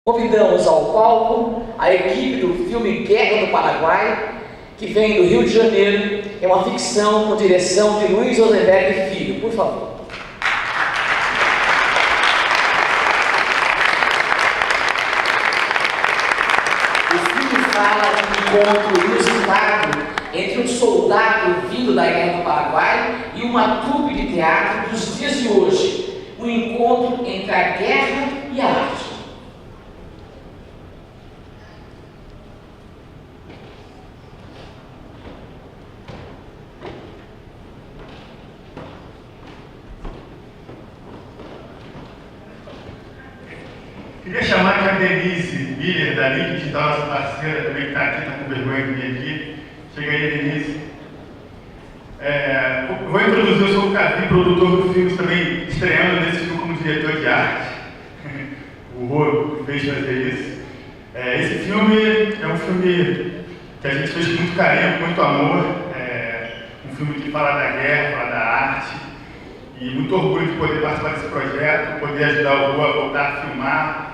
Convidamos ao palco a equipe do filme Guerra do Paraguai, que vem do Rio de Janeiro. É uma ficção com direção de Luiz Rosenberg Filho. Por favor. O filme fala de um encontro inusitado entre um soldado vindo da Guerra do Paraguai e uma trupe de teatro dos dias de hoje. Um encontro entre a guerra e a arte. Queria chamar aqui a Denise Miller, da Link Digital, nossa parceira, também que está aqui, está com vergonha de vir aqui. Chega aí, Denise. Vou introduzir, eu sou o Cavi, produtor do filme, também estreando nesse filme como diretor de arte. O Rô me fez fazer isso. Esse filme é um filme que a gente fez com muito carinho, com muito amor. Um filme que fala da guerra, fala da arte. E muito orgulho de poder participar desse projeto, poder ajudar o Rô a voltar a filmar.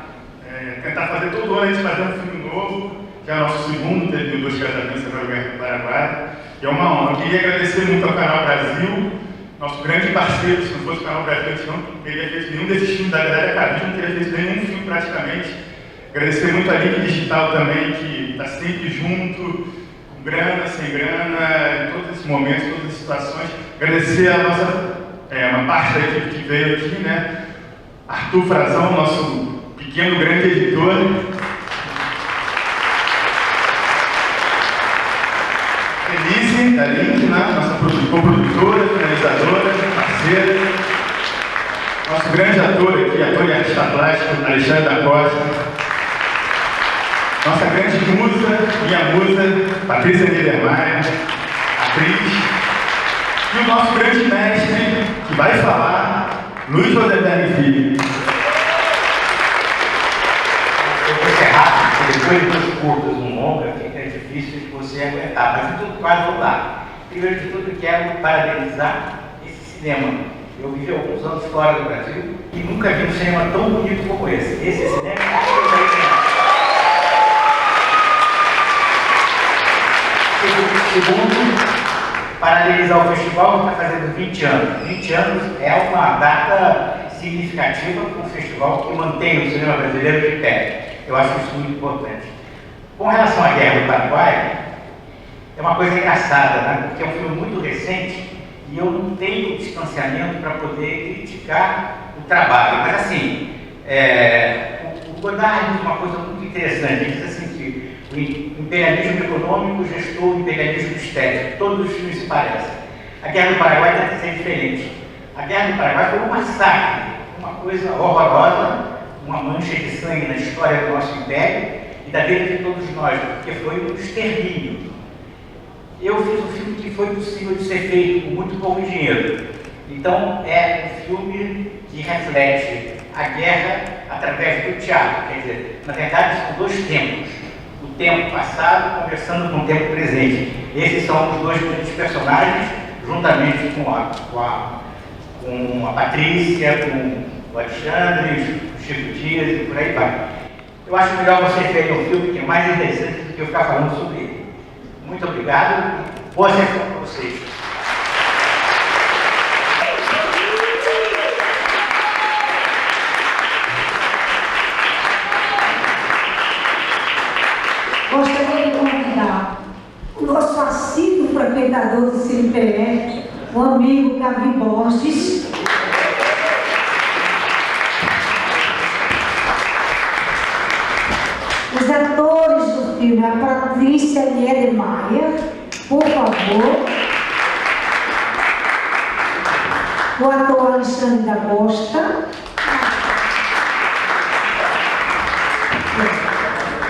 Tentar fazer todo ano a gente fazer um filme novo, que é o nosso segundo, teve Dois Casamentos agora no Guerra do Paraguai. E é uma honra. Eu queria agradecer muito ao Canal Brasil, nosso grande parceiro. Se não fosse o Canal Brasil, a gente não teria feito nenhum desses filmes da Galera Cavi, não teria feito nenhum filme praticamente. Agradecer muito a Link Digital também, que está sempre junto, com grana, sem grana, em todos esses momentos, todas as situações. Agradecer a nossa, uma parte da equipe que veio aqui, né? Arthur Frazão, nosso pequeno grande editor. Denise, da Link, né? Nossa co-produtora, finalizadora, parceira. Nosso grande ator aqui, ator e artista plástico, Alexandre da Costa. Nossa grande musa, minha musa, Patrícia Niedermayer, atriz. E o nosso grande mestre, que vai falar, Luiz Rosenberg Filho. Depois de duas curtas, um longa, fica difícil de você aguentar, mas tudo quase vamos lá. Primeiro de tudo, quero parabenizar esse cinema. Eu vivi alguns anos fora do Brasil e nunca vi um cinema tão bonito como esse. Esse cinema é Segundo, parabenizar o festival que está fazendo 20 anos. 20 anos é uma data significativa para um festival que mantém o cinema brasileiro de pé. Eu acho isso muito importante. Com relação à Guerra do Paraguai, é uma coisa engraçada, né? Porque é um filme muito recente e eu não tenho distanciamento para poder criticar o trabalho. Mas assim, o Godard diz uma coisa muito interessante. Ele diz assim que o imperialismo econômico gestou o imperialismo estético. Todos os filmes se parecem. A Guerra do Paraguai deve ser diferente. A Guerra do Paraguai foi um massacre, uma coisa horrorosa, uma mancha de sangue na história do nosso império e da vida de todos nós, porque foi um extermínio. Eu fiz um filme que foi possível de ser feito com muito pouco dinheiro. Então, é um filme que reflete a guerra através do teatro. Quer dizer, na verdade, são dois tempos. O tempo passado conversando com o tempo presente. Esses são os dois grandes personagens, juntamente com a Patrícia, com o Alexandre, Chico Dias e por aí vai. Eu acho melhor vocês verem um filme que é mais interessante do que eu ficar falando sobre ele. Muito obrigado, boa sessão para vocês. Gostaria de convidar o nosso assíduo frequentador do CNPE, o amigo Cavi Borges. Os atores do filme, a Patrícia Niedermayer, por favor. O ator Alexandre da Costa.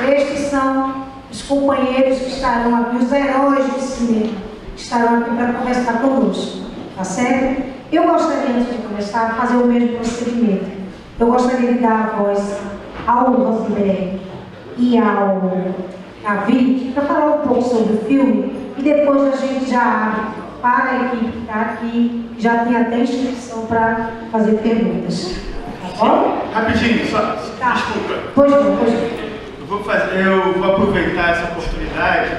Estes são os companheiros que estarão aqui, os heróis do cinema, que estarão aqui para conversar conosco, tá certo? Eu gostaria, antes de começar, a fazer o mesmo procedimento. Eu gostaria de dar a voz ao Rosenberg e ao Cavi para falar um pouco sobre o filme e depois a gente já abre para a equipe que está aqui, já tem até inscrição para fazer perguntas. Tá bom? Rapidinho, só Tá. Desculpa. Pois não, pois não. Eu vou aproveitar essa oportunidade.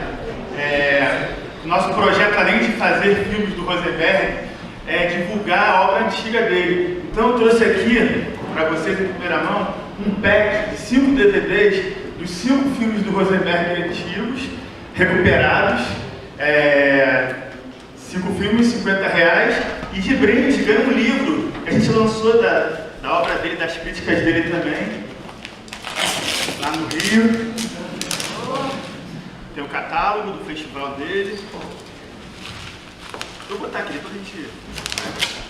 Nosso projeto, além de fazer filmes do Rosenberg, é divulgar a obra antiga dele. Então eu trouxe aqui, para vocês em primeira mão, um pack de 5 DVDs dos 5 filmes do Rosenberg antigos, recuperados. 5 filmes, R$50. E de brinde, ganha um livro que a gente lançou da obra dele, das críticas dele também, lá no Rio. Tem o catálogo do festival dele. Vou botar aqui, depois a gente...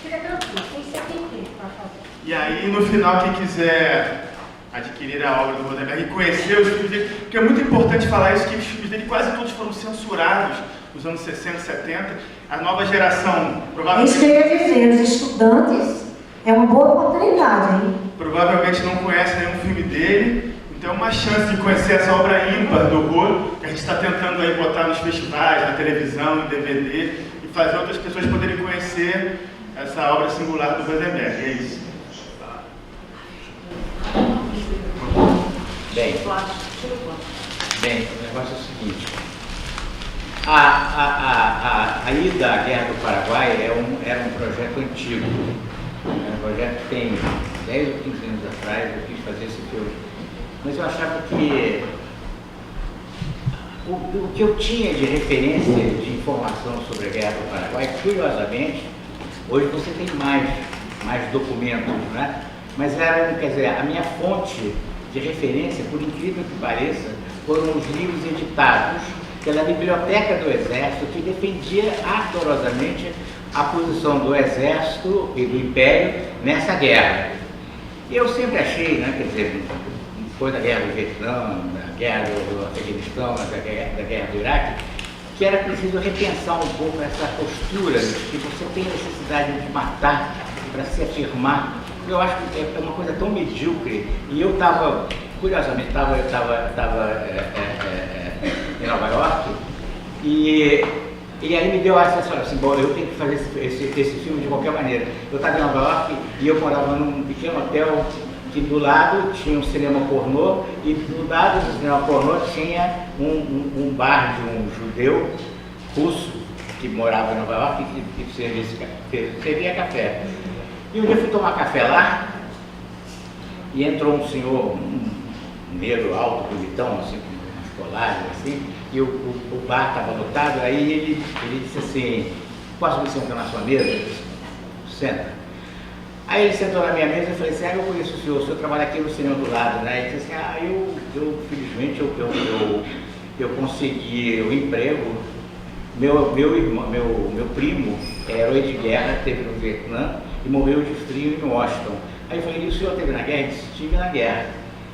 Fica tranquilo, tem sempre tempo para fazer. E aí, no final, quem quiser adquirir a obra do Rosenberg e conhecer os filmes dele, porque é muito importante falar isso, que os filmes dele quase todos foram censurados nos anos 60, 70. A nova geração, É provavelmente... isso que eu ia dizer, os estudantes, é uma boa oportunidade, hein? Provavelmente não conhece nenhum filme dele, então é uma chance de conhecer essa obra ímpar do Rô, que a gente está tentando aí botar nos festivais, na televisão, em DVD, e fazer outras pessoas poderem conhecer essa obra singular do Rosenberg. É isso. Bem, o negócio é o seguinte. A ida à Guerra do Paraguai era um projeto antigo. Era um projeto que tem 10 ou 15 anos atrás eu quis fazer esse filme. Mas eu achava que o que eu tinha de referência, de informação sobre a Guerra do Paraguai, curiosamente, hoje você tem mais documentos, né? Mas quer dizer, a minha fonte de referência, por incrível que pareça, foram os livros editados pela Biblioteca do Exército, que defendia ardorosamente a posição do Exército e do Império nessa guerra. E eu sempre achei, né, quer dizer, depois da guerra do Vietnã, da guerra do Afeganistão, da guerra do Iraque, que era preciso repensar um pouco essa postura de que você tem a necessidade de matar para se afirmar. Eu acho que é uma coisa tão medíocre. E eu estava, curiosamente, eu estava em Nova York e aí me deu a sensação assim, bom, eu tenho que fazer esse filme de qualquer maneira. Eu estava em Nova York e eu morava num pequeno hotel que do lado tinha um cinema pornô e do lado do cinema pornô tinha um bar de um judeu russo que morava em Nova York e que servia café. E um dia eu fui tomar café lá e entrou um senhor, um negro alto, bonitão, assim, com umas colares, assim, e o bar estava lotado, aí ele disse assim, posso me sentar na sua mesa? Eu disse, senta. Aí ele sentou na minha mesa e falei assim, eu conheço o senhor trabalha aqui no cinema do lado, né? Ele disse assim, eu felizmente eu consegui o emprego. Meu primo é herói de guerra, esteve no Vietnã e morreu de frio em Washington. Aí eu falei, e o senhor esteve na guerra? Ele disse, estive na guerra.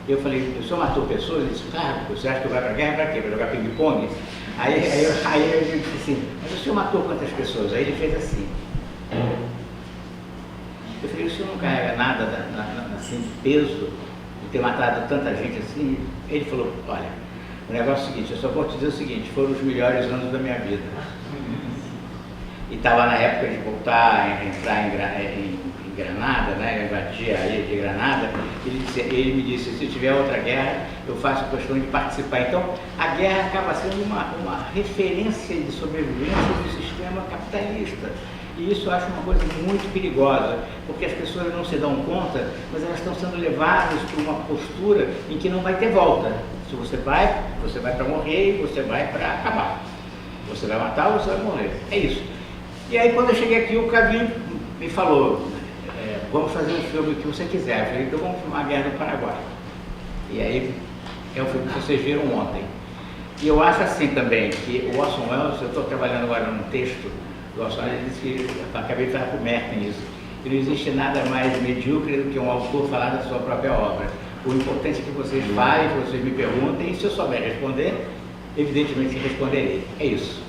Eu falei, o senhor matou pessoas? Ele disse, claro, você acha que vai para a guerra para quê? Para jogar ping-pong? Aí eu disse assim, mas o senhor matou quantas pessoas? Aí ele fez assim. Eu falei, o senhor não carrega nada assim, de peso de ter matado tanta gente assim? Ele falou, olha, o negócio é o seguinte, eu só vou te dizer o seguinte, foram os melhores anos da minha vida. E estava na época de voltar a entrar em Granada, né, invadir a ilha de Granada. Ele me disse, se tiver outra guerra, eu faço questão de participar. Então, a guerra acaba sendo uma referência de sobrevivência do sistema capitalista. E isso eu acho uma coisa muito perigosa, porque as pessoas não se dão conta, mas elas estão sendo levadas para uma postura em que não vai ter volta. Se você vai para morrer e você vai para acabar. Você vai matar ou você vai morrer. É isso. E aí quando eu cheguei aqui, o Cavinho me falou, vamos fazer um filme que você quiser. Eu falei, então vamos filmar a Guerra do Paraguai. E aí é o filme que vocês viram ontem. E eu acho assim também, que o Orson Welles, eu estou trabalhando agora num texto do Orson Welles, ele disse que, eu acabei de falar com o Merten isso, que não existe nada mais medíocre do que um autor falar da sua própria obra. O importante é que vocês falem, que vocês me perguntem, e se eu souber responder, evidentemente responderei. É isso.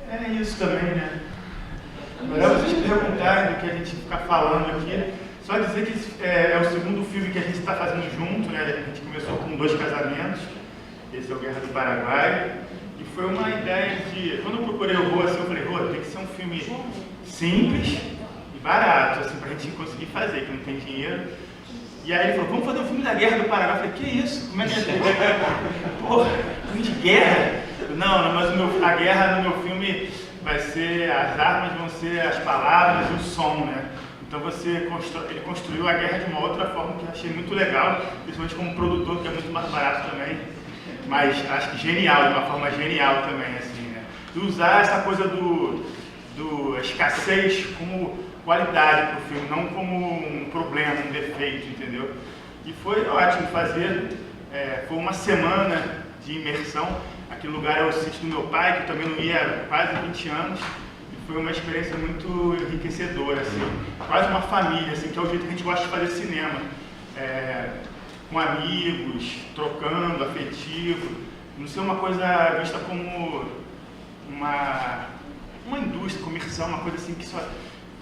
É isso também, né? Melhor vocês perguntarem do que a gente ficar falando aqui. Só dizer que é o segundo filme que a gente está fazendo junto, né? A gente começou com 2 casamentos. Esse é o Guerra do Paraguai. E foi uma ideia de... Quando eu procurei o Rô, assim, eu falei, Rô, tem que ser um filme simples e barato, assim, pra gente conseguir fazer, que não tem dinheiro. E aí ele falou, vamos fazer um filme da Guerra do Paraná. Eu falei, que isso? Como é que é? Porra, filme de guerra? Não, mas a guerra no meu filme vai ser, as armas vão ser as palavras e o som, né? Então ele construiu a guerra de uma outra forma que eu achei muito legal, principalmente como produtor, que é muito mais barato também, mas acho que genial, de uma forma genial também, assim, né? E usar essa coisa do escassez como qualidade para o filme, não como um problema, um defeito, entendeu? E foi ótimo fazer, foi uma semana de imersão. Aquele lugar é o sítio do meu pai, que eu também não ia há quase 20 anos, e foi uma experiência muito enriquecedora, assim, quase uma família, assim, que é o jeito que a gente gosta de fazer cinema, com amigos, trocando, afetivo, não ser uma coisa vista como uma indústria comercial, uma coisa assim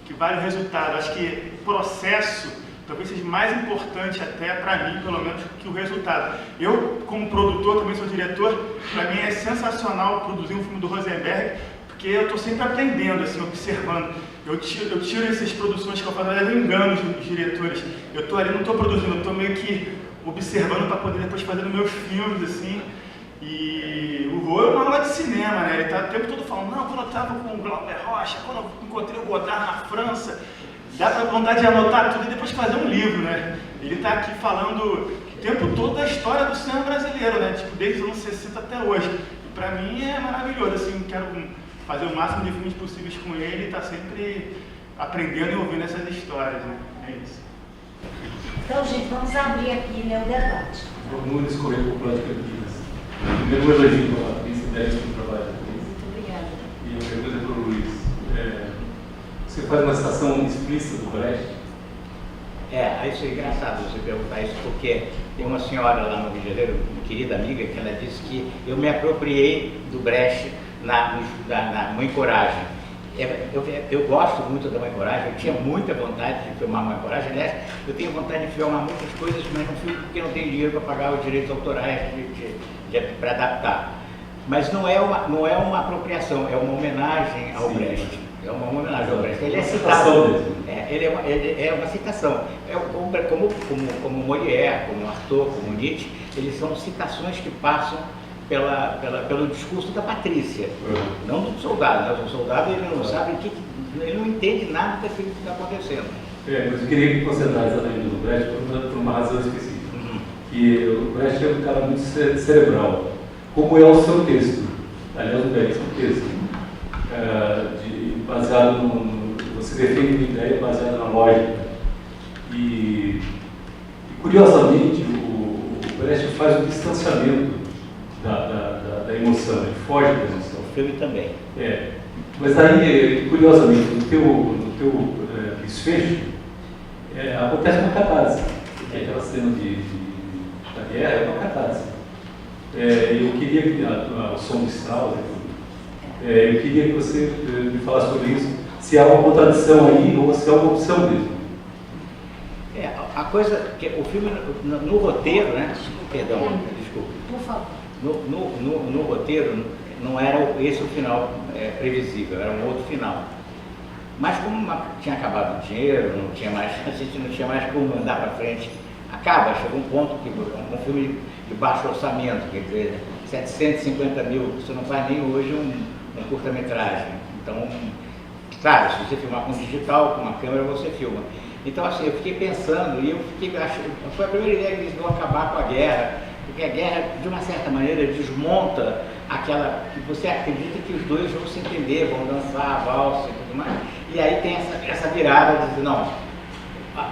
que vale o resultado. Acho que o processo talvez seja mais importante até para mim, pelo menos, que o resultado. Eu, como produtor, também sou diretor, para mim é sensacional produzir um filme do Rosenberg, porque eu estou sempre aprendendo, assim, observando. Eu tiro essas produções que eu faço, eu engano os diretores. Eu estou ali, não estou produzindo, eu estou meio que observando para poder depois fazer os meus filmes, assim. E o Rô é uma aula de cinema, né? Ele está o tempo todo falando, não, quando eu estava com o Glauber Rocha, quando eu encontrei o Godard na França, dá para vontade de anotar tudo e depois fazer um livro, né? Ele está aqui falando o tempo todo da história do cinema brasileiro, né? Tipo, desde os anos 60 até hoje. E para mim é maravilhoso, assim, quero fazer o máximo de filmes possíveis com ele e estar sempre aprendendo e ouvindo essas histórias, né? É isso. Então, gente, vamos abrir aqui, né, o debate. Vamos escolher o plano de Campinas. Primeiro, um elogio para a atriz, belíssimo trabalho da atriz. Muito obrigada. E a pergunta é para o Luiz. Você faz uma citação explícita do Brecht? Isso é engraçado você perguntar isso, porque tem uma senhora lá no Rio de Janeiro, uma querida amiga, que ela disse que eu me apropriei do Brecht na Mãe Coragem. Eu gosto muito da Mãe Coragem, eu tinha muita vontade de filmar Mãe Coragem. Aliás, eu tenho vontade de filmar muitas coisas, mas não filmo porque não tenho dinheiro para pagar os direitos autorais para adaptar. Mas não é uma apropriação, é uma homenagem ao Brecht. É uma homenagem ao Brecht. Ele é citado. Ele é uma citação. Como Molière, como Artaud, como Nietzsche, eles são citações que passam pelo discurso da Patrícia, não do soldado. Né? O soldado ele não sabe ele não entende nada daquilo que está acontecendo. Mas eu queria me concentrar exatamente no Brecht por uma razão específica. Que o Brecht é um cara muito cerebral, como é o seu texto. Aliás, o belíssimo texto, baseado você defende uma ideia baseada na lógica. E curiosamente, o Brecht faz um distanciamento da emoção, ele foge da emoção. O filme também. Mas aí, curiosamente, no teu desfecho, acontece uma catarse. Aquela cena da guerra é uma catarse. Eu queria que o som do Strauss, eu queria que você me falasse sobre isso, se há uma contradição aí ou se há uma opção mesmo. A coisa que o filme no roteiro, né? Perdão, desculpa. Por favor. No roteiro não era esse o final previsível, era um outro final. Mas como tinha acabado o dinheiro, a gente não tinha mais como andar para frente. Chegou um ponto que um filme de baixo orçamento, quer dizer, 750 mil, você não faz nem hoje um curta-metragem. Então, claro, se você filmar com digital, com uma câmera, você filma. Então, assim, eu fiquei pensando foi a primeira ideia que eles vão acabar com a guerra, porque a guerra, de uma certa maneira, desmonta aquela que você acredita que os dois vão se entender, vão dançar, valsa e tudo mais. E aí tem essa virada de dizer, não,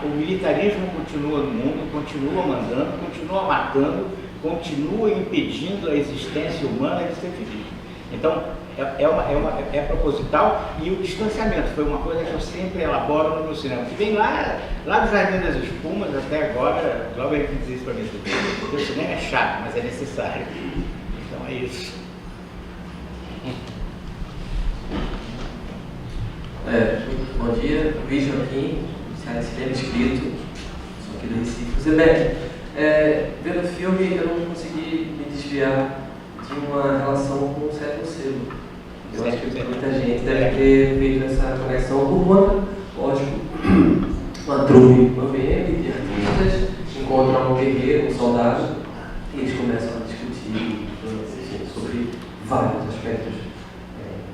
o militarismo continua no mundo, continua mandando, continua matando, continua impedindo a existência humana de ser feliz. Então, é proposital, e o distanciamento foi uma coisa que eu sempre elaboro no meu cinema, que vem lá do Jardim das Espumas até agora. Glauber diz isso para mim, porque o cinema é chato, mas é necessário. Então é isso. Bom dia, Luiz Joaquim, cinema escrito, sou aqui do Recife. Zé, vendo o filme eu não consegui me desviar de uma relação com o século selo. Eu acho que muita gente deve ter feito essa conexão por conta, lógico, uma trupe, uma VM de artistas, encontram um guerreiro, um soldado, e eles começam a discutir sobre vários aspectos,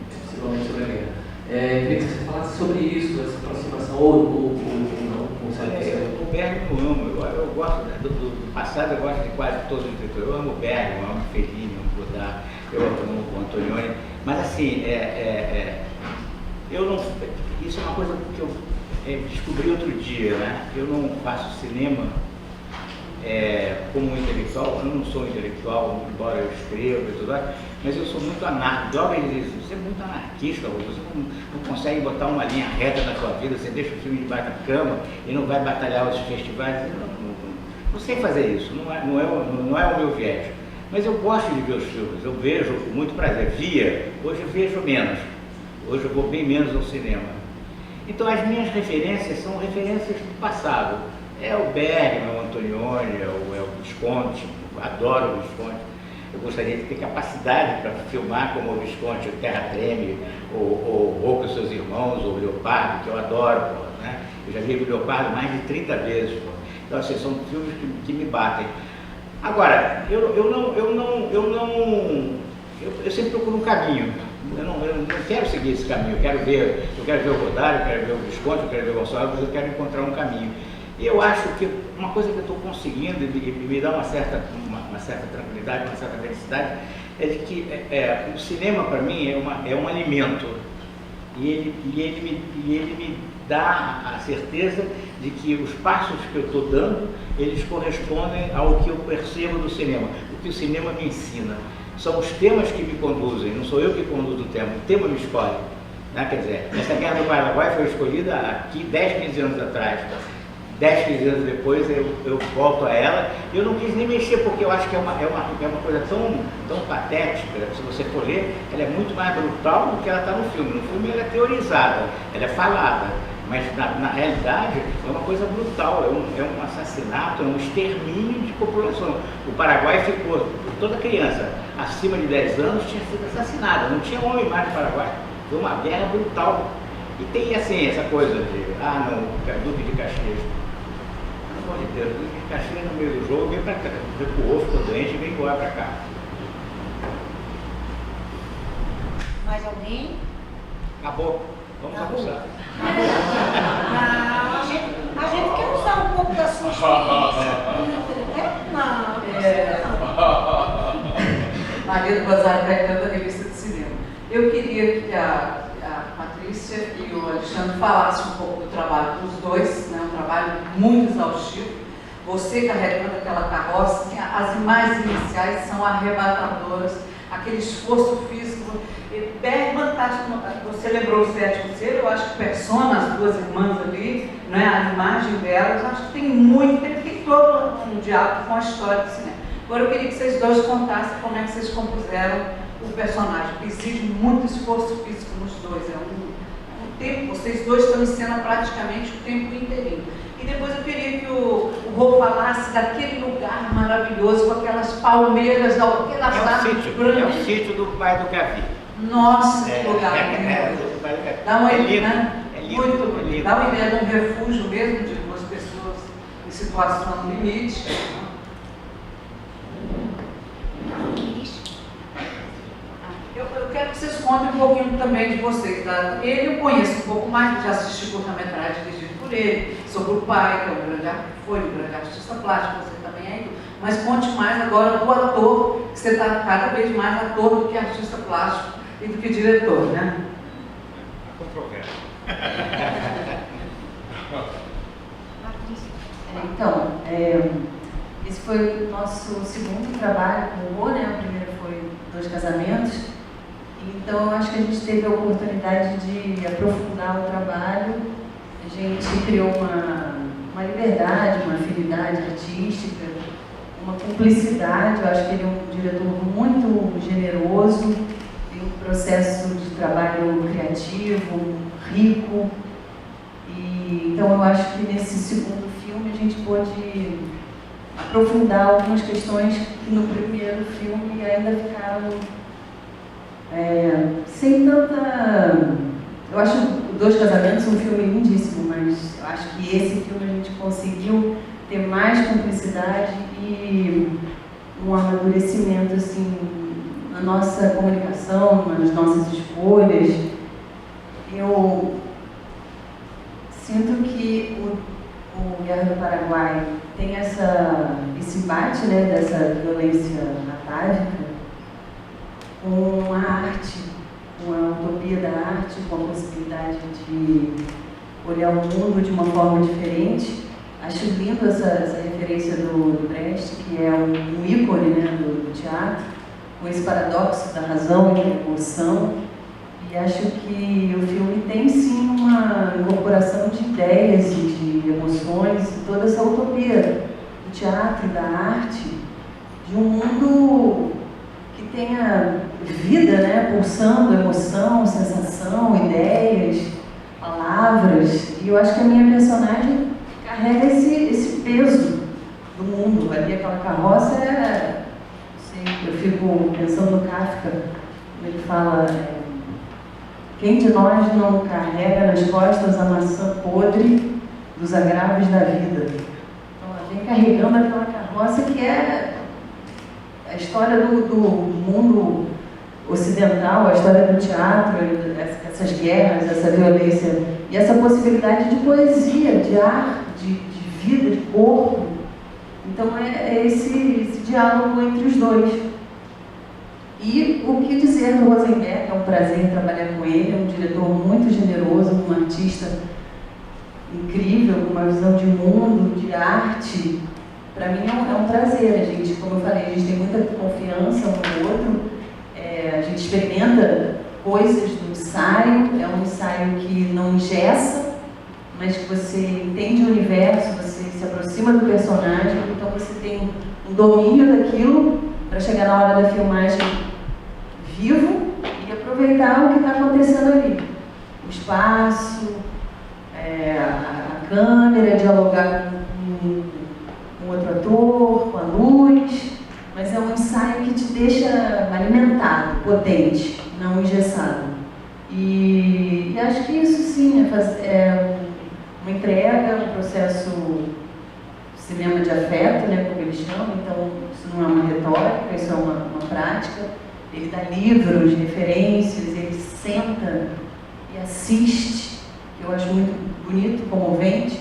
principalmente sobre a guerra. Queria que você falasse sobre isso, essa aproximação, ou não sabe que O Bergman eu amo, eu gosto do passado, eu gosto de quase todos os diretores. Eu amo o Bergman, eu amo o Fellini, eu amo o Godard, eu amo o Antonioni, mas assim, eu não, isso é uma coisa que eu descobri outro dia, né? Eu não faço cinema como um intelectual, eu não sou intelectual, embora eu escreva e tudo mais, mas eu sou muito anárquico. Jovens dizem, você é muito anarquista, você não consegue botar uma linha reta na sua vida, você deixa o filme debaixo da cama e não vai batalhar os festivais. Não sei fazer isso, não é o meu viés. Mas eu gosto de ver os filmes, eu vejo com muito prazer. Hoje eu vejo menos, hoje eu vou bem menos ao cinema. Então as minhas referências são referências do passado. É o Bergman, é o Antonioni, é o Visconti, adoro o Visconti. Eu gostaria de ter capacidade para filmar como o Visconti, o Terra Treme, ou Rocco e seus irmãos, ou Leopardo, que eu adoro, né? Eu já vi o Leopardo mais de 30 vezes, Então, assim, são filmes que me batem. Agora, eu sempre procuro um caminho. Eu não quero seguir esse caminho. Eu quero ver o Godard, eu quero ver o Visconti, eu quero ver o Gonçalves, eu quero encontrar um caminho. E eu acho que uma coisa que eu estou conseguindo e me dá uma certa tranquilidade, uma certa felicidade, é de que o cinema para mim é um alimento. E ele me dá a certeza de que os passos que eu estou dando, eles correspondem ao que eu percebo do cinema, o que o cinema me ensina. São os temas que me conduzem, não sou eu que conduzo o tema me escolhe. Né? Quer dizer, essa Guerra do Paraguai foi escolhida aqui 10, 15 anos atrás. 10, 15 anos depois eu volto a ela, e eu não quis nem mexer, porque eu acho que é uma coisa tão patética. Se você for ler, ela é muito mais brutal do que ela está no filme. No filme ela é teorizada, ela é falada, mas na realidade é uma coisa brutal, é um assassinato, é um extermínio de população. O Paraguai ficou, toda criança acima de 10 anos tinha sido assassinada, não tinha homem mais no Paraguai. Foi uma guerra brutal. E tem assim, essa coisa de, Duque de Caxias. Pelo amor de Deus, Duque de Caxias no meio do jogo veio para cá, recuou, ficou doente e veio embora para cá. Mais alguém? Acabou. Vamos almoçar. Não, a gente quer usar um pouco da sua experiência. Maria do Bazar da Revista de Cinema. Eu queria que a Patrícia e o Alexandre falassem um pouco do trabalho dos dois, né? Um trabalho muito exaustivo. Você carregando aquela carroça, as imagens iniciais são arrebatadoras, aquele esforço físico. Bergman, você lembrou o Sétimo Selo, eu acho que Persona, as duas irmãs ali, né? A imagem delas, acho que tem todo um diálogo com a história do cinema. Agora eu queria que vocês dois contassem como é que vocês compuseram o personagem, que exige muito esforço físico nos dois. É um tempo, vocês dois estão em cena praticamente o tempo inteirinho. E depois eu queria que o Rô falasse daquele lugar maravilhoso, com aquelas palmeiras, aquelas árvores brancas. É o sítio do pai do Gavi. Nossa, que lugar! Dá uma ideia, né? Muito lindo. Dá uma ideia de um refúgio mesmo, de duas pessoas em situação limite. Eu quero que vocês contem um pouquinho também de vocês. Tá? Ele eu conheço um pouco mais, já assisti curta-metragem dirigido por ele, sobre o pai, que foi um grande artista plástico, você também é. Mas conte mais agora do ator, que você está cada vez mais ator do que artista plástico e do que diretor, né? Controvérsia. Então, esse foi o nosso segundo trabalho com o Rô, né? O primeiro foi 2 casamentos. Então, eu acho que a gente teve a oportunidade de aprofundar o trabalho. A gente criou uma liberdade, uma afinidade artística, uma cumplicidade. Eu acho que ele é um diretor muito generoso, tem um processo de trabalho criativo, rico. Então, eu acho que nesse segundo filme a gente pôde aprofundar algumas questões que no primeiro filme ainda ficaram sem tanta... Eu acho Dois Casamentos, um filme lindíssimo, mas eu acho que esse filme a gente conseguiu ter mais cumplicidade e um amadurecimento assim, na nossa comunicação, nas nossas escolhas. Eu sinto que o Guerra do Paraguai tem esse embate, né, dessa violência atávica com a arte, com a utopia da arte, com a possibilidade de olhar o mundo de uma forma diferente. Acho lindo essa referência do Brecht, que é um ícone, né, do teatro, com esse paradoxo da razão e da emoção. E acho que o filme tem sim uma incorporação de ideias e de emoções, e toda essa utopia do teatro e da arte, de um mundo que tenha vida, né, pulsando emoção, sensação, ideias, palavras. E eu acho que a minha personagem carrega esse peso do mundo. Ali aquela carroça eu fico pensando no Kafka, ele fala, quem de nós não carrega nas costas a maçã podre dos agravos da vida? Então ela vem carregando aquela carroça que é a história do mundo ocidental, a história do teatro, essas guerras, essa violência e essa possibilidade de poesia, de arte, de vida, de corpo. Então é esse diálogo entre os dois. E o que dizer do Rosenberg? É um prazer trabalhar com ele, é um diretor muito generoso, um artista incrível, com uma visão de mundo, de arte. Para mim é um prazer. A gente, como eu falei, a gente tem muita confiança um no outro, a gente experimenta coisas do ensaio, é um ensaio que não engessa, mas que você entende o universo, você se aproxima do personagem, então você tem um domínio daquilo para chegar na hora da filmagem vivo e aproveitar o que está acontecendo ali. O espaço, a câmera, dialogar com outro ator, com a luz, mas é um ensaio que te deixa alimentado, potente, não engessado. E acho que isso sim é uma entrega, um processo cinema de afeto, né, como eles chamam. Então isso não é uma retórica, isso é uma prática. Ele dá livros, referências, ele senta e assiste, que eu acho muito bonito, comovente.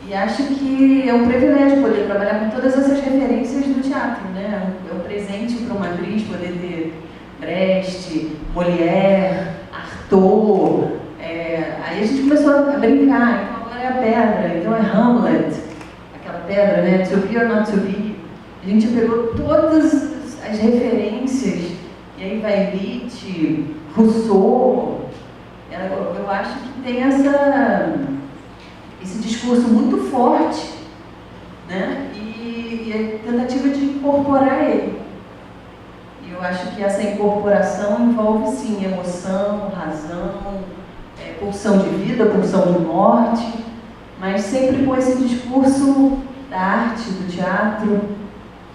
E acho que é um privilégio poder trabalhar com todas essas referências do teatro, né? É um presente para uma atriz poder ter Brecht, Molière, Artaud. Aí a gente começou a brincar, então agora é a pedra, então é Hamlet, aquela pedra, né? To be or not to be. A gente pegou todas as referências, e aí vai Nietzsche, Rousseau. Eu acho que tem esse discurso muito forte, né? E a tentativa de incorporar ele. E eu acho que essa incorporação envolve sim emoção, razão, pulsão de vida, pulsão de morte, mas sempre com esse discurso da arte, do teatro,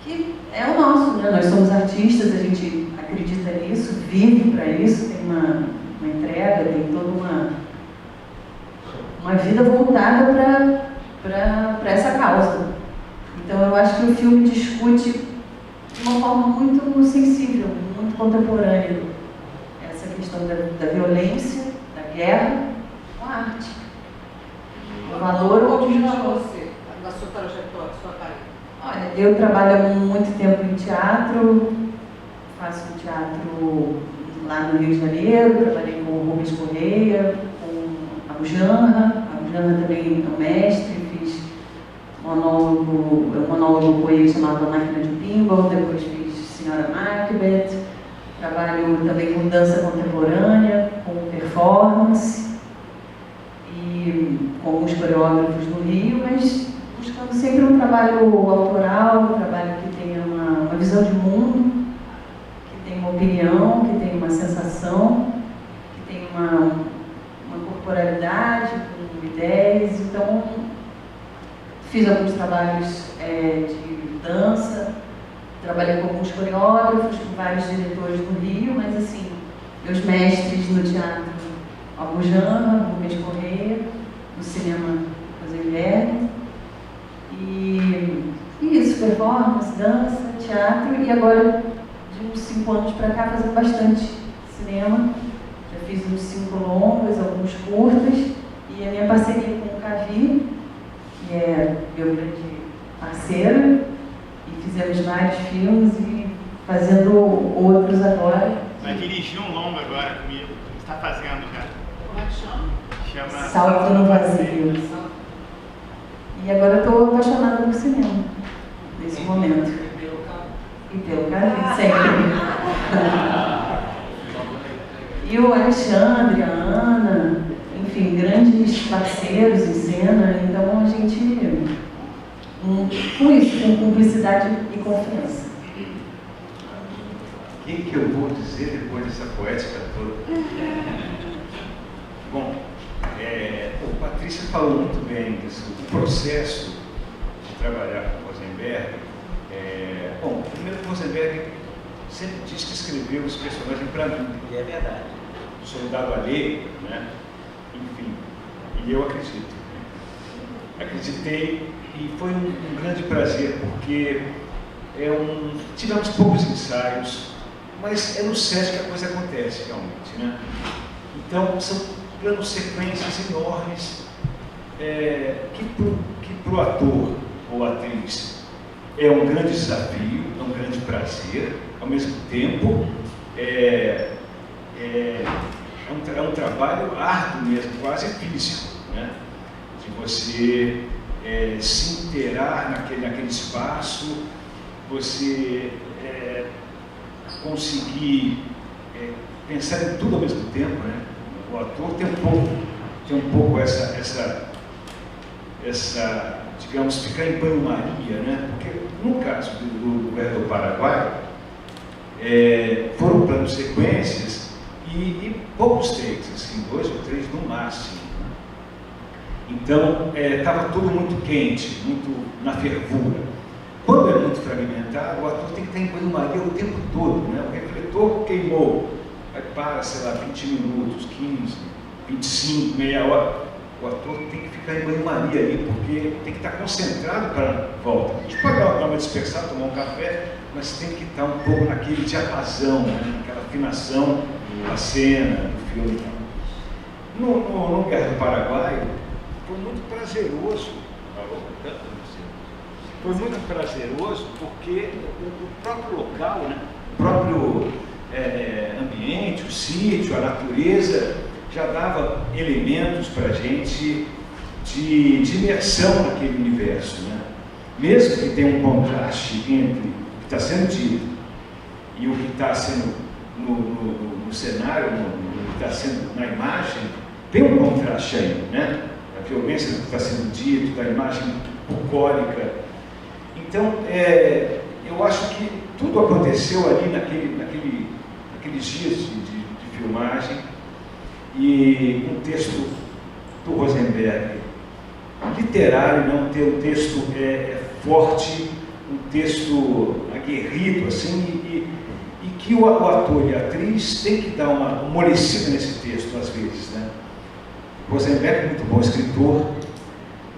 que é o nosso, né? Nós somos artistas, a gente acredita nisso, vive para isso, tem uma entrega, tem toda uma vida voltada para essa causa. Então eu acho que o filme discute de uma forma muito sensível, muito contemporânea, essa questão da violência, da guerra, com a arte. O valor ou o você, da sua trajetória, sua carreira? Olha, eu trabalho há muito tempo em teatro, faço teatro lá no Rio de Janeiro, trabalhei com o Rubens Correia, com a Bujanra também é um mestre, fiz um monólogo com ele chamado A Máquina de Pinball, depois fiz Senhora Macbeth, trabalho também com dança contemporânea, com performance e com alguns coreógrafos no Rio, mas buscando sempre um trabalho autoral, um trabalho que tenha uma visão de mundo, que tenha uma opinião, que tenha uma sensação, que tenha uma corporalidade, com ideias. Então, fiz alguns trabalhos de dança, trabalhei com alguns coreógrafos, com vários diretores no Rio, mas assim, meus mestres no teatro Albujanra, Rubens Correia, no cinema Rosenberg. E isso, performance, dança, teatro, e agora de uns 5 anos para cá fazendo bastante cinema. Já fiz uns 5 longas, alguns curtas, e a minha parceria com o Cavi, que é meu grande parceiro, e fizemos vários filmes e fazendo outros agora. Vai dirigir um longo agora comigo, está fazendo já. Como é que chama? Chama Salto no Vazio. E agora eu estou apaixonada por cinema, nesse momento. E pelo Cavi, sempre. E o Alexandre, a Ana, enfim, grandes parceiros em cena, então a gente, com isso, com cumplicidade e confiança. O que eu vou dizer depois dessa poética toda? Bom, a Patrícia falou muito bem disso, o processo de trabalhar com Rosenberg. Bom, primeiro que Rosenberg sempre diz que escreveu os personagens para mim, e é verdade. O soldado alheio, né? Enfim, e eu acredito. Acreditei e foi um grande prazer, porque tivemos poucos ensaios, mas é no set que a coisa acontece realmente, né? Então, são planos sequências enormes que para o ator ou atriz é um grande desafio, é um grande prazer, ao mesmo tempo é um trabalho árduo mesmo, quase físico, né? De você se inteirar naquele espaço, você conseguir pensar em tudo ao mesmo tempo, né? O ator tem um pouco essa digamos, ficar em banho-maria, né? Porque no caso do Guerra do Paraguai, foram planos sequências e poucos takes, assim, 2 ou 3 no máximo. Então, estava tudo muito quente, muito na fervura. Quando é muito fragmentado, o ator tem que estar em banho-maria o tempo todo, né? O refletor queimou, aí para, sei lá, 20 minutos, 15, 25, meia hora. O ator tem que ficar em banho-maria ali, porque tem que estar concentrado para a volta. A gente pode dar uma dispersada, tomar um café, mas tem que estar um pouco naquele diapasão, né? Naquela afinação da cena, do filme. No Guerra do Paraguai, foi muito prazeroso. Foi muito prazeroso porque o próprio local, né? O próprio ambiente, o sítio, a natureza, já dava elementos para a gente de imersão naquele universo, né? Mesmo que tenha um contraste entre o que está sendo dito e o que está sendo no cenário, no que está sendo na imagem, tem um contraste aí, né? A violência do que está sendo dito, da imagem bucólica. Então, eu acho que tudo aconteceu ali naqueles dias de filmagem. E um texto do Rosenberg literário, né? Um texto forte, um texto aguerrido, assim, e que o ator e a atriz tem que dar uma amolecida nesse texto, às vezes, né? Rosenberg é muito bom escritor,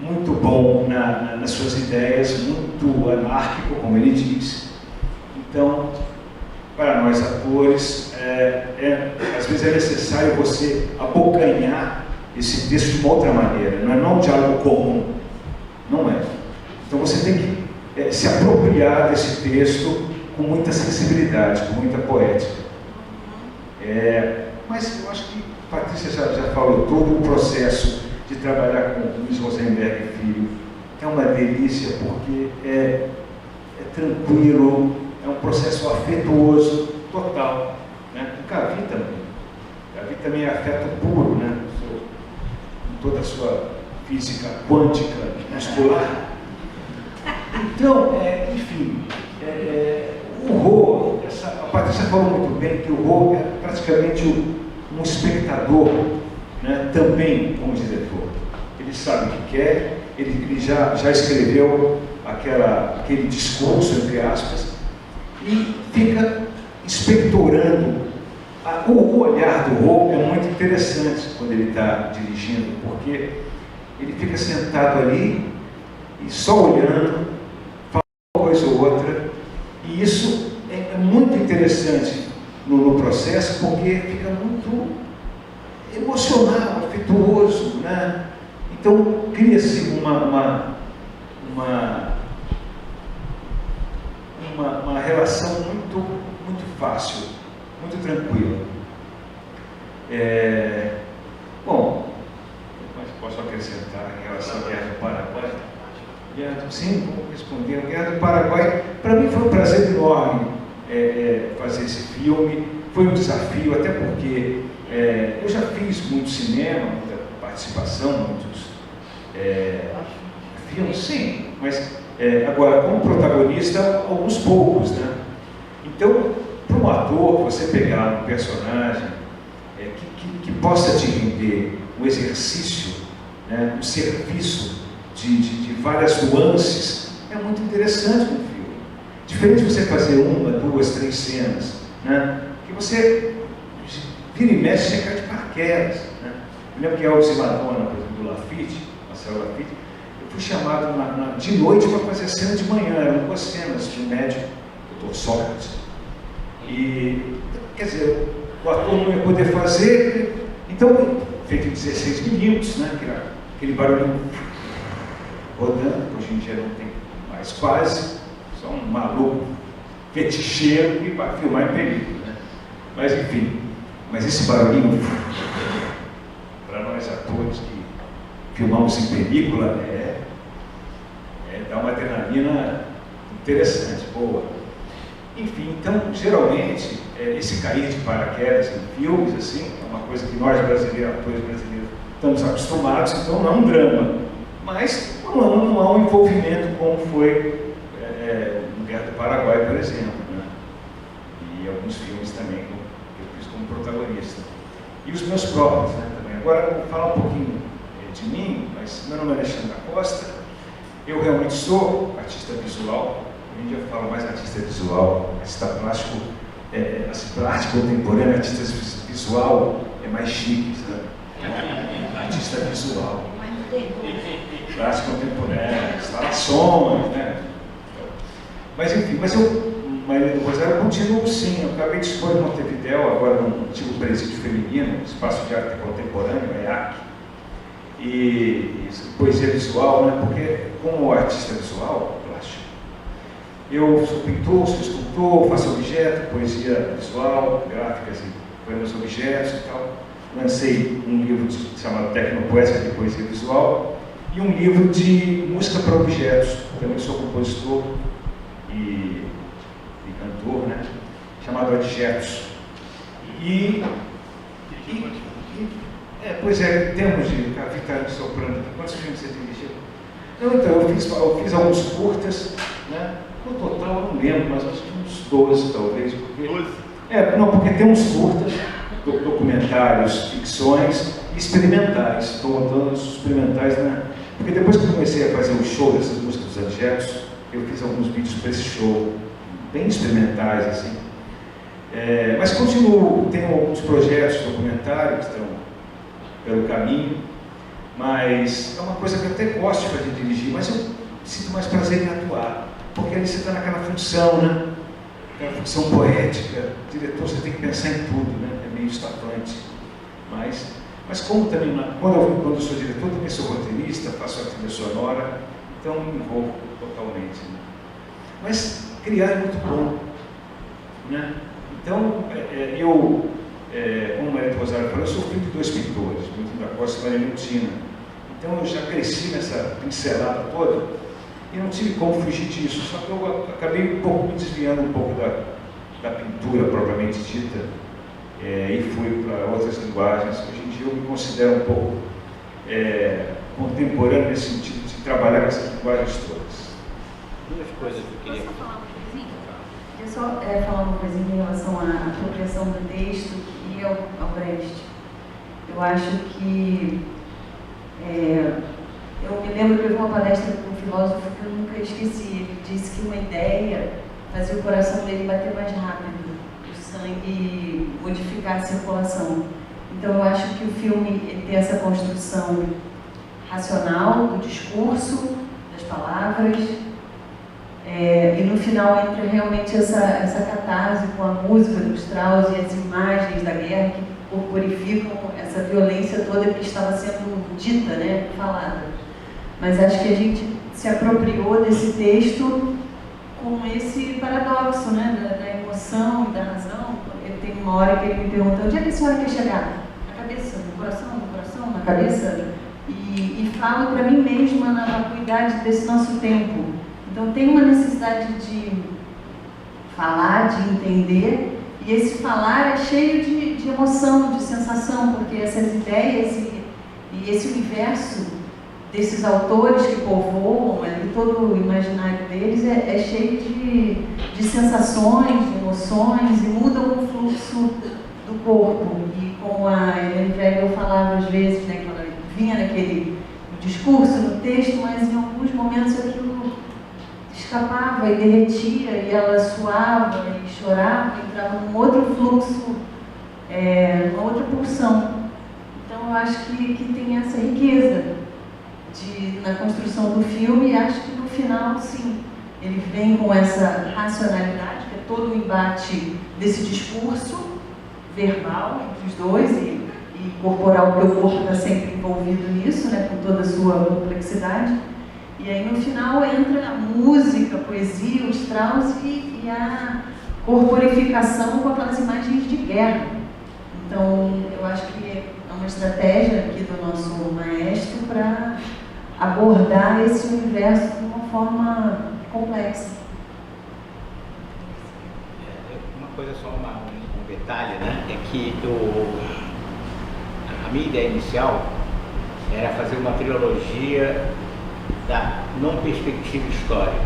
muito bom nas suas ideias, muito anárquico, como ele diz. Então, para nós atores, às vezes é necessário você abocanhar esse texto de uma outra maneira, não é um diálogo comum, não é. Então você tem que se apropriar desse texto com muita sensibilidade, com muita poética. Mas eu acho que a Patrícia já falou todo o processo de trabalhar com o Luiz Rosenberg Filho. É uma delícia porque é tranquilo, é um processo afetuoso, total, né? O Cavi também. O Cavi também é afeto puro, né? Com toda a sua física quântica, muscular. Então, enfim, o Rô, a Patrícia falou muito bem que o Rô é praticamente um espectador, né? Também como diretor. Ele sabe o que quer, ele já escreveu aquele discurso, entre aspas, e fica expectorando O olhar do Rô é muito interessante quando ele está dirigindo, porque ele fica sentado ali e só olhando, falando uma coisa ou outra, e isso é muito interessante no processo, porque fica muito emocional, afetuoso, né? Então cria-se uma relação muito fácil, muito tranquila. Bom, mas posso acrescentar em relação à Guerra do Paraguai? Sim, vou responder. A Guerra do Paraguai, para mim foi um prazer enorme fazer esse filme. Foi um desafio, até porque eu já fiz muito cinema, muita participação, muitos filmes, sim, mas agora como protagonista, alguns poucos, né? Então, para um ator, você pegar um personagem que possa te render um exercício, né, um serviço de várias nuances, é muito interessante no filme. Diferente de você fazer uma, duas, três cenas, né, que você vira e mexe, você cai de paraquedas. Né? Eu lembro que Elvis e Madonna, por exemplo, do Lafitte, Marcelo Lafitte, eu fui chamado de noite para fazer a cena de manhã, eram duas cenas de um médico, Dr. Sócrates. E, quer dizer, o ator não ia poder fazer, então, feito em 16 minutos, né, aquele barulhinho rodando, hoje em dia não tem mais quase, só um maluco feticheiro que vai filmar em película, né? Mas enfim, esse barulhinho, para nós atores que filmamos em película, dá uma adrenalina interessante, boa. Enfim, então, geralmente, esse cair de paraquedas em filmes, assim, é uma coisa que nós brasileiros, atores brasileiros, estamos acostumados, então não é um drama. Mas não há um envolvimento como foi no Guerra do Paraguai, por exemplo, né? E alguns filmes também que eu fiz como protagonista. E os meus próprios, né, também. Agora, vou falar um pouquinho de mim, mas meu nome é Alexandre da Costa, eu realmente sou artista visual. Hoje em dia eu falo mais artista visual, artista plástico, plástico contemporâneo, artista visual é mais chique, sabe? Artista visual, plástico contemporâneo, instalações, né? Mas enfim, Maria do Rosário, eu continuo sim, eu acabei de expor em Montevidéu, agora no antigo presídio feminino, Espaço de Arte Contemporâneo, EAC, e poesia visual, né? Porque como artista visual, plástico, eu sou pintor, sou escultor, faço objeto, poesia visual, gráficas e poemas objetos e tal. Lancei um livro chamado Tecnopoética de Poesia Visual e um livro de música para objetos. Também sou compositor e cantor, né? Chamado Adjetos. Pois é, em termos de Vitória soprando, quantos filmes você dirigiu? Então, eu fiz alguns curtas, né? No total eu não lembro, mas acho que uns 12 talvez. Porque tem uns curtas, documentários, ficções e experimentais. Estou montando os experimentais, né? Porque depois que eu comecei a fazer o show dessas músicas dos Adjetos, eu fiz alguns vídeos para esse show, bem experimentais, assim. Mas continuo, tenho alguns projetos documentários que estão pelo caminho, mas é uma coisa que eu até gosto de fazer, dirigir, mas eu sinto mais prazer em atuar, porque ali você está naquela função, né? Aquela função poética. Diretor, você tem que pensar em tudo, né? É meio estafante. Mas como também, quando eu sou diretor, também sou roteirista, faço a trilha sonora, então me envolvo totalmente. Né? Mas criar é muito bom, né? Então, como Maria do Rosário falou, eu sou filho de dois pintores, Milton da Costa e Maria Miltina. Então eu já cresci nessa pincelada toda e não tive como fugir disso, só que eu acabei me desviando um pouco da pintura propriamente dita e fui para outras linguagens. Hoje em dia eu me considero um pouco contemporâneo nesse sentido de trabalhar com essas linguagens todas. Duas coisas que eu queria... Posso falar uma coisinha? Queria só falar uma coisinha em relação à apropriação do texto e ao Brecht. Eu acho que... eu me lembro que eu vi uma palestra com um filósofo que eu nunca esqueci. Ele disse que uma ideia fazia o coração dele bater mais rápido. sangue e modificar a circulação. Então eu acho que o filme ele tem essa construção racional do discurso, das palavras, e no final entra realmente essa catarse com a música do Strauss e as imagens da guerra que corporificam essa violência toda que estava sendo dita, né, falada. Mas acho que a gente se apropriou desse texto com esse paradoxo, né, da emoção e da razão. Tem uma hora que ele me pergunta: onde é que a senhora quer chegar? Na cabeça, no coração, na cabeça? E falo para mim mesma na vacuidade desse nosso tempo. Então tem uma necessidade de falar, de entender, e esse falar é cheio de emoção, de sensação, porque essas ideias e esse universo desses autores que povoam ali, todo o imaginário deles é cheio de sensações, de emoções, e mudam o fluxo do corpo. E como a Helene Weigel falava às vezes, né, que ela vinha naquele discurso, no texto, mas em alguns momentos aquilo escapava e derretia, e ela suava e chorava, e entrava num outro fluxo, uma outra pulsão. Então eu acho que tem essa riqueza na construção do filme, e acho que no final, sim, ele vem com essa racionalidade, que é todo o embate desse discurso verbal entre os dois e corporal, porque o corpo está sempre envolvido nisso, né, com toda a sua complexidade. E aí no final entra a música, a poesia, o Strauss e a corporificação com aquelas imagens de guerra. Então eu acho que é uma estratégia aqui do nosso maestro para abordar esse universo de uma forma complexa. Uma coisa só, um detalhe, né? É que a minha ideia inicial era fazer uma trilogia da não perspectiva histórica.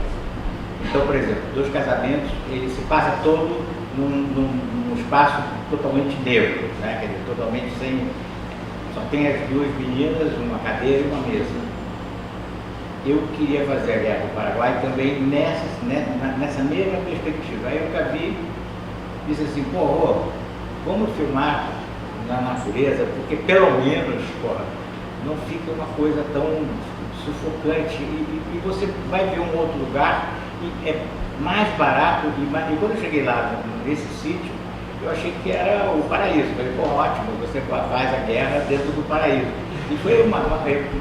Então, por exemplo, Dois Casamentos, ele se passa todo num espaço totalmente negro, né? Quer dizer, totalmente sem... Só tem as duas meninas, uma cadeira e uma mesa. Eu queria fazer a Guerra do Paraguai também nessa mesma perspectiva. Aí eu vi, disse assim, vamos filmar na natureza, porque pelo menos, não fica uma coisa tão sufocante, e você vai ver um outro lugar e é mais barato, e quando eu cheguei lá nesse sítio, eu achei que era o paraíso. Falei, ótimo, você faz a guerra dentro do paraíso. E foi uma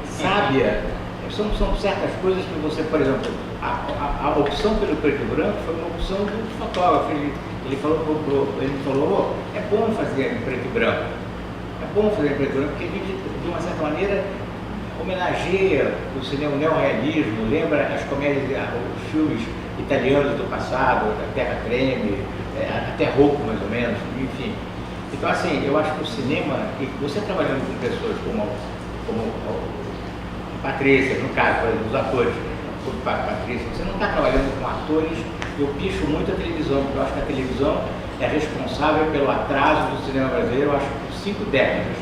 sábia. São certas coisas que você, por exemplo, a opção pelo preto e branco foi uma opção do fotógrafo. Ele falou, é bom fazer em preto e branco. É bom fazer em preto e branco, porque a gente, de uma certa maneira, homenageia o cinema, o neorrealismo, lembra as comédias, os filmes italianos do passado, a Terra Treme, até Rouco, mais ou menos, enfim. Então, assim, eu acho que o cinema, e você trabalhando com pessoas como Patrícia, no caso, por exemplo, os atores, como Patrícia, você não está trabalhando com atores. Eu picho muito a televisão, porque eu acho que a televisão é responsável pelo atraso do cinema brasileiro, eu acho que por 5 décadas,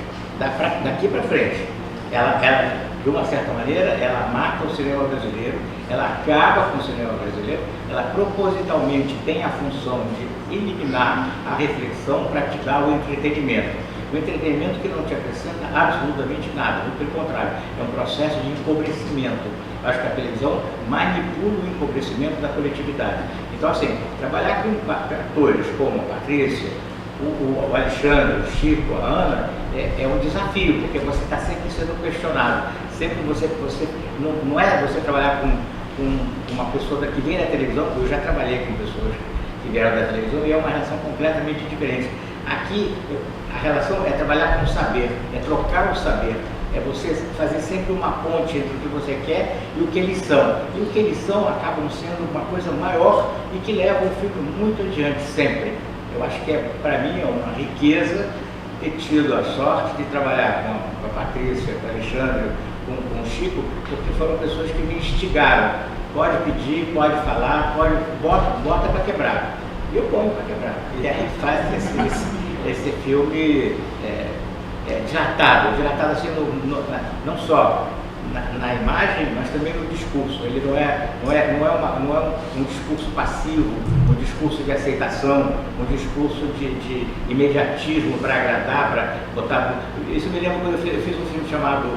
daqui para frente. Ela, de uma certa maneira, ela mata o cinema brasileiro, ela acaba com o cinema brasileiro, ela propositalmente tem a função de eliminar a reflexão para te dar o entretenimento. O entretenimento que não te acrescenta absolutamente nada, muito pelo contrário, é um processo de empobrecimento. Eu acho que a televisão manipula o empobrecimento da coletividade. Então, assim, trabalhar com atores como a Patrícia, o Alexandre, o Chico, a Ana, é um desafio, porque você está sempre sendo questionado. Sempre não é você trabalhar com uma pessoa que vem da televisão, eu já trabalhei com pessoas que vieram da televisão e é uma relação completamente diferente. Aqui, a relação é trabalhar com o saber, é trocar o saber, é você fazer sempre uma ponte entre o que você quer e o que eles são. E o que eles são acabam sendo uma coisa maior e que leva o filme muito adiante sempre. Eu acho que para mim é uma riqueza ter tido a sorte de trabalhar com a Patrícia, com o Alexandre, com o Chico, porque foram pessoas que me instigaram. Pode pedir, pode falar, bota para quebrar. E eu ponho para quebrar. E aí faz esse filme dilatado assim, não só na imagem, mas também no discurso. Ele não é um discurso passivo, um discurso de aceitação, um discurso de imediatismo para agradar, para botar... Isso me lembra quando eu fiz um filme chamado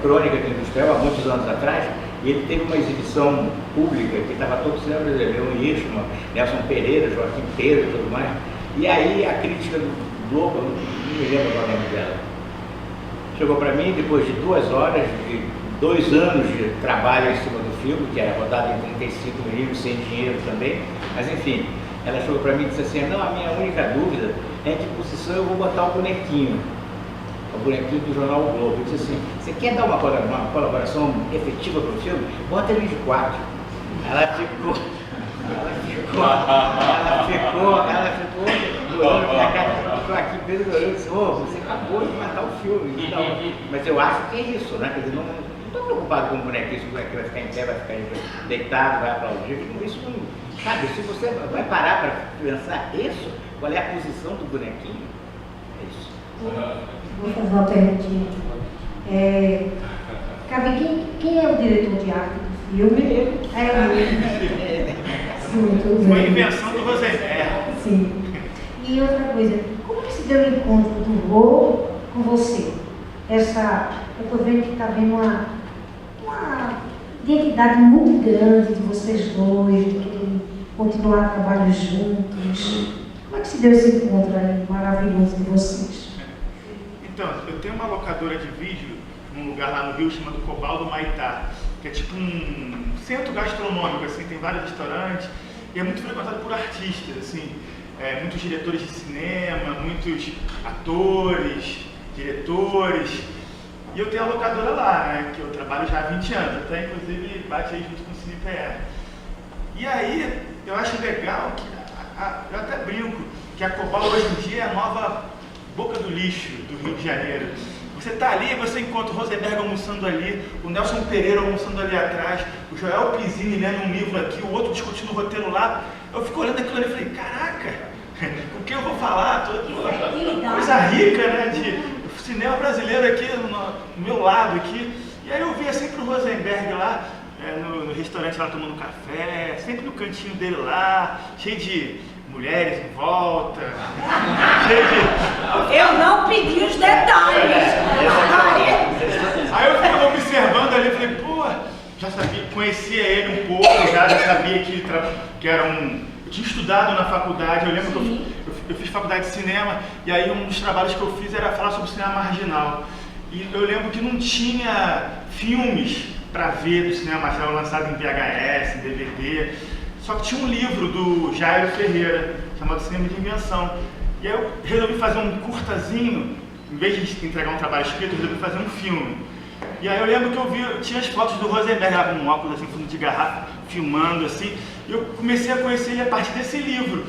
Crônica de Industrial, há muitos anos atrás, e ele teve uma exibição pública que estava todo o cinema brasileiro, Leon Hirschman, Nelson Pereira, Joaquim Pedro e tudo mais. E aí a crítica do Globo, eu não me lembro o nome dela, chegou para mim depois de 2 horas, de 2 anos de trabalho em cima do filme, que era rodado em 35 milímetros, sem dinheiro também, mas enfim, ela chegou para mim e disse assim, não, a minha única dúvida é em que posição eu vou botar o bonequinho do jornal O Globo. Eu disse assim, você quer dar uma colaboração efetiva para o filme? Bota ele de 4. Ela ficou aqui pendurando, disse, você acabou de matar o filme. Então, mas eu acho que é isso, né? Quer dizer, não estou preocupado com o bonequinho, se o bonequinho vai ficar em pé, vai ficar deitado, vai aplaudir. Isso não, sabe, se você vai parar para pensar isso, qual é a posição do bonequinho? É isso. Vou fazer uma perguntinha. Cabe, quem é o diretor de arte do filme? Foi a invenção do Rosenberg. Sim. E outra coisa, como que se deu o encontro do Rô com você? Eu estou vendo que está havendo uma identidade muito grande de vocês dois, de querer continuar trabalhando juntos. Como é que se deu esse encontro aí maravilhoso de vocês? Então, eu tenho uma locadora de vídeo num lugar lá no Rio chamado Cobal do Maitá, que é tipo um centro gastronômico, assim, tem vários restaurantes e é muito frequentado por artistas, assim, muitos diretores de cinema, muitos atores, diretores. E eu tenho a locadora lá, né, que eu trabalho já há 20 anos, até inclusive bate aí junto com o Cine PR. E aí, eu acho legal que, eu até brinco, que a Cobal hoje em dia é a nova boca do lixo do Rio de Janeiro. Você está ali, você encontra o Rosenberg almoçando ali, o Nelson Pereira almoçando ali atrás, o Joel Pizzini lendo um livro aqui, o outro discutindo o roteiro lá. Eu fico olhando aquilo ali e falei, caraca, o que eu vou falar? Coisa rica, né, de cinema brasileiro aqui no meu lado aqui. E aí eu via sempre o Rosenberg lá, no restaurante lá tomando café, sempre no cantinho dele lá, cheio de mulheres em volta, cheio de... Eu não pedi os detalhes. Aí eu fiquei observando ali e falei, pô, já sabia, conhecia ele um pouco, já sabia que era um... Eu tinha estudado na faculdade, eu lembro que eu fiz faculdade de cinema, e aí um dos trabalhos que eu fiz era falar sobre cinema marginal. E eu lembro que não tinha filmes para ver do cinema marginal lançado em VHS, em DVD, só que tinha um livro do Jairo Ferreira, chamado Cinema de Invenção. E aí eu resolvi fazer um curtazinho, em vez de entregar um trabalho escrito, eu resolvi fazer um filme. E aí eu lembro que eu tinha as fotos do Rosenberg lá com um óculos assim, fundo de garrafa, filmando assim, e eu comecei a conhecer ele a partir desse livro.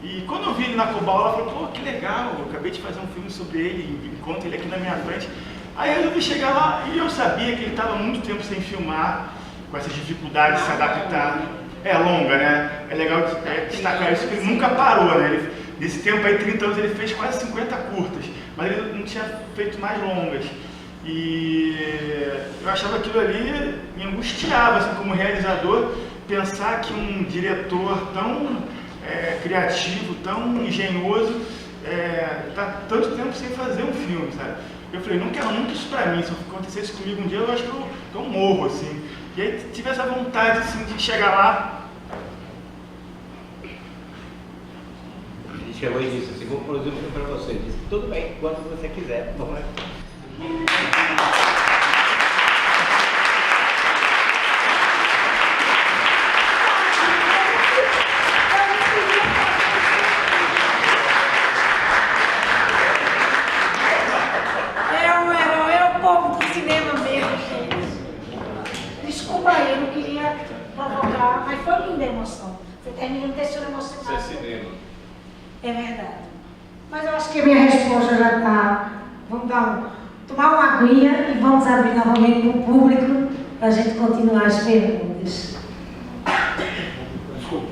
E quando eu vi ele na Cobal, ela falou, pô, que legal, eu acabei de fazer um filme sobre ele, encontro ele aqui na minha frente. Aí eu resolvi chegar lá e eu sabia que ele estava muito tempo sem filmar, com essas dificuldades de se adaptar. É longa, né? É legal destacar isso, que ele nunca parou, né? Nesse tempo aí, 30 anos, ele fez quase 50 curtas, mas ele não tinha feito mais longas. E eu achava aquilo ali, me angustiava, assim, como realizador, pensar que um diretor tão criativo, tão engenhoso, tá tanto tempo sem fazer um filme, sabe? Eu falei, não quero nunca isso pra mim, se acontecer isso comigo um dia, eu acho que eu morro, assim. E aí tive essa vontade, assim, de chegar lá. Ele chegou e disse assim, vou produzir um filme para você. Ele disse, tudo bem, quando você quiser. Vamos lá. É o povo do cinema mesmo, gente. Desculpa aí, eu não queria provocar, mas foi linda a emoção. Você termina de ter sido emocionado. Isso é cinema. É verdade. Mas eu acho que a minha resposta já está. Vamos tomar uma aguinha e vamos abrir novamente para o público para a gente continuar as perguntas. Desculpa.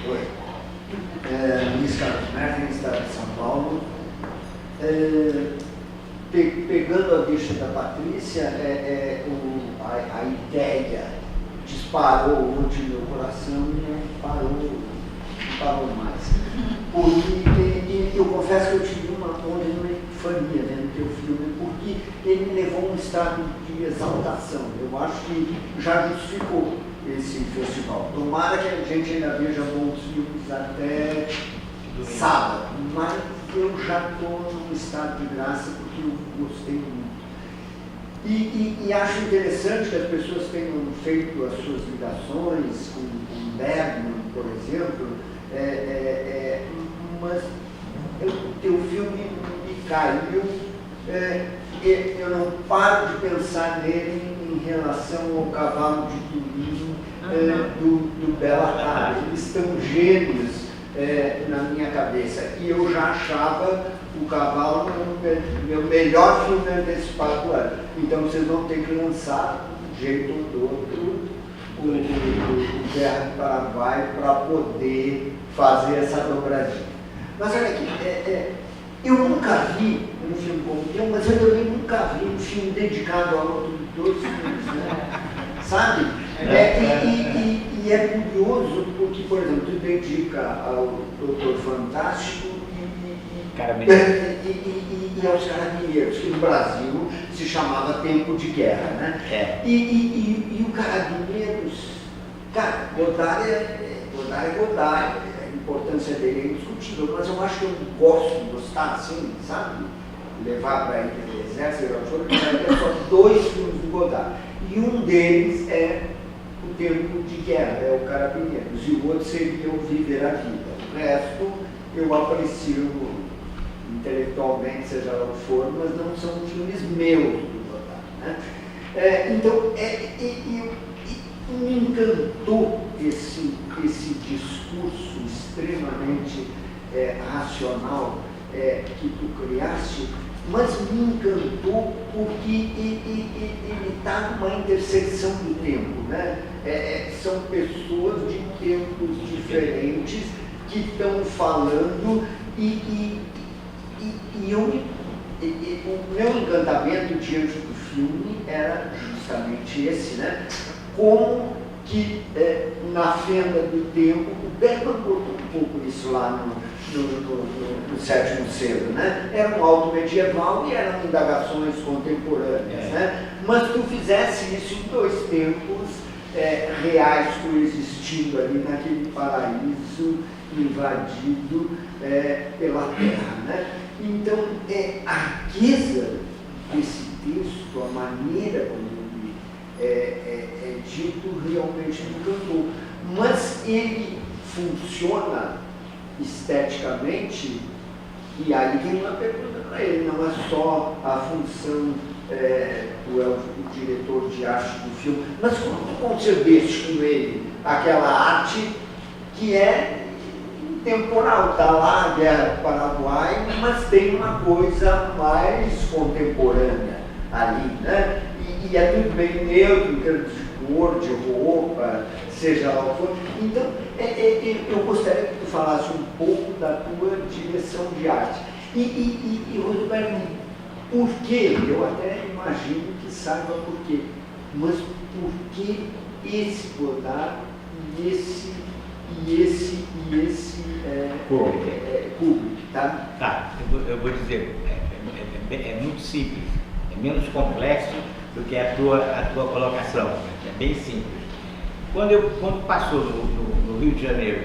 Oi. Luiz Carlos Merten, Estado de São Paulo. pegando a deixa da Patrícia, a ideia disparou onde meu coração e não parou mais. Porque eu confesso que eu tive uma epifania vendo o teu filme, porque ele me levou a um estado de exaltação. Eu acho que já justificou esse festival. Tomara que a gente ainda veja bons filmes até sábado, mas eu já estou num estado de graça porque eu gostei muito. E acho interessante que as pessoas tenham feito as suas ligações com Bergman, por exemplo, mas o teu filme me caiu, eu não paro de pensar nele em relação ao Cavalo de Turim do Béla Tarr. Eles estão gêmeos na minha cabeça, e eu já achava o Cavalo meu melhor filme antecipado do ano. Então vocês vão ter que lançar, de um jeito ou do outro, o Guerra do Paraguai para poder fazer essa dobradinha. Mas olha aqui, eu nunca vi um filme como o teu, mas eu também nunca vi um filme dedicado ao outro de dois filmes, né? Sabe? E é curioso porque, por exemplo, tu dedica ao Doutor Fantástico e aos Carabineiros, que no Brasil se chamava Tempo de Guerra, né? E o Carabineiros, cara, Godard é Godard, a importância dele é indiscutível, mas eu acho que eu gosto de gostar, assim, sabe? Levar para ir do exército, é só 2 filmes do Godard. E um deles é o Tempo de Guerra, é o Carabineiros, e o outro seria o Viver a Vida. O resto eu aprecio intelectualmente, seja lá o que for, mas não são filmes meus do Godard, né? Então, me encantou esse discurso extremamente racional que tu criaste, mas me encantou porque ele está numa intersecção do tempo, né? São pessoas de tempos diferentes que estão falando o meu encantamento diante do filme era justamente esse, né? Como que na fenda do tempo, o Bergman botou um pouco isso lá no Sétimo Selo, né? Era um alto medieval e eram indagações contemporâneas, né? Mas tu fizesse isso em 2 tempos reais coexistindo ali naquele paraíso invadido pela Terra, né? Então, a riqueza desse texto, a maneira como ele é dito, realmente me encantou. Mas ele funciona esteticamente, e aí tem uma pergunta para ele, não é só a função do o diretor de arte do filme, mas como tu concebeste com ele aquela arte que é temporal, está lá a Guerra do Paraguai, mas tem uma coisa mais contemporânea ali, né? E é tudo bem neutro, em termos de cor, de roupa, seja lá o que for. Então, eu gostaria que tu falasse um pouco da tua direção de arte. Roberto, por quê? Eu até imagino que saiba por quê, mas por que esse Godard e esse Kubrick, tá? Tá, eu vou dizer, é muito simples, é menos complexo do que a tua colocação, é bem simples. Quando passou no Rio de Janeiro,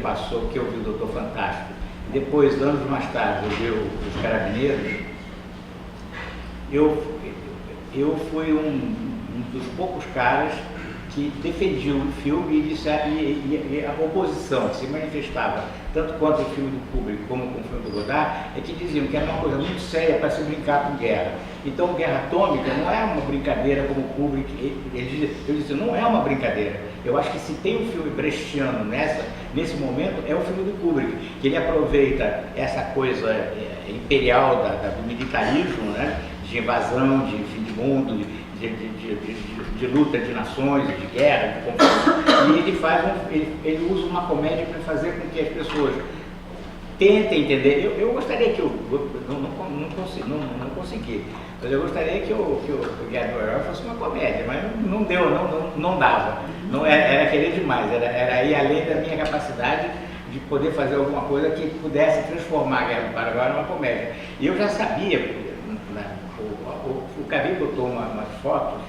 que eu vi o Doutor Fantástico, depois, anos mais tarde, eu vi os Carabineiros, eu fui um dos poucos caras que defendia o filme e a oposição que se manifestava tanto contra o filme do Kubrick como com o filme do Godard, é que diziam que era uma coisa muito séria para se brincar com guerra. Então, Guerra Atômica não é uma brincadeira como o Kubrick, eu disse, não é uma brincadeira. Eu acho que se tem um filme brechtiano nesse momento, é o filme do Kubrick, que ele aproveita essa coisa imperial do militarismo, né, de invasão, de fim de mundo, de luta de nações, de guerra, de conflito, e ele usa uma comédia para fazer com que as pessoas tenta entender. Eu gostaria que não consegui. Mas eu gostaria que o Guerra do Herói fosse uma comédia, mas não deu, não dava. Não era querer demais, era ir além da minha capacidade de poder fazer alguma coisa que pudesse transformar a Guerra do Paraguai numa comédia. E eu já sabia, né, o Cabi botou umas fotos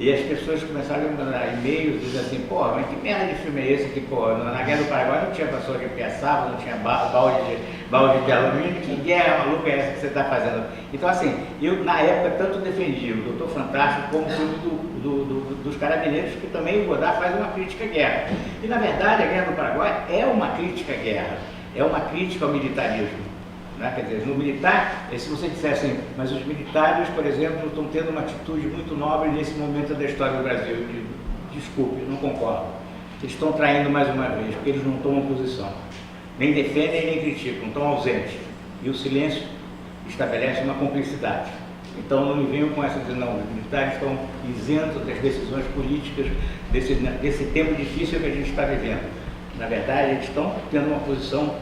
e as pessoas começaram a mandar e-mails dizendo assim, porra, mas que merda de filme é esse que, porra, na Guerra do Paraguai não tinha vassoura de piaçava, não tinha balde de alumínio, que guerra maluca é essa que você está fazendo? Então assim, eu na época tanto defendi o Doutor Fantástico como o filme dos Carabineiros, que também o Godard faz uma crítica à guerra. E na verdade a Guerra do Paraguai é uma crítica à guerra, é uma crítica ao militarismo. Né? Quer dizer, no militar, se você disser assim, mas os militares, por exemplo, estão tendo uma atitude muito nobre nesse momento da história do Brasil. Desculpe, não concordo. Eles estão traindo mais uma vez, porque eles não tomam posição. Nem defendem, nem criticam, estão ausentes. E o silêncio estabelece uma cumplicidade. Então não me venham com essa dizer, não, os militares estão isentos das decisões políticas desse tempo difícil que a gente está vivendo. Na verdade, eles estão tendo uma posição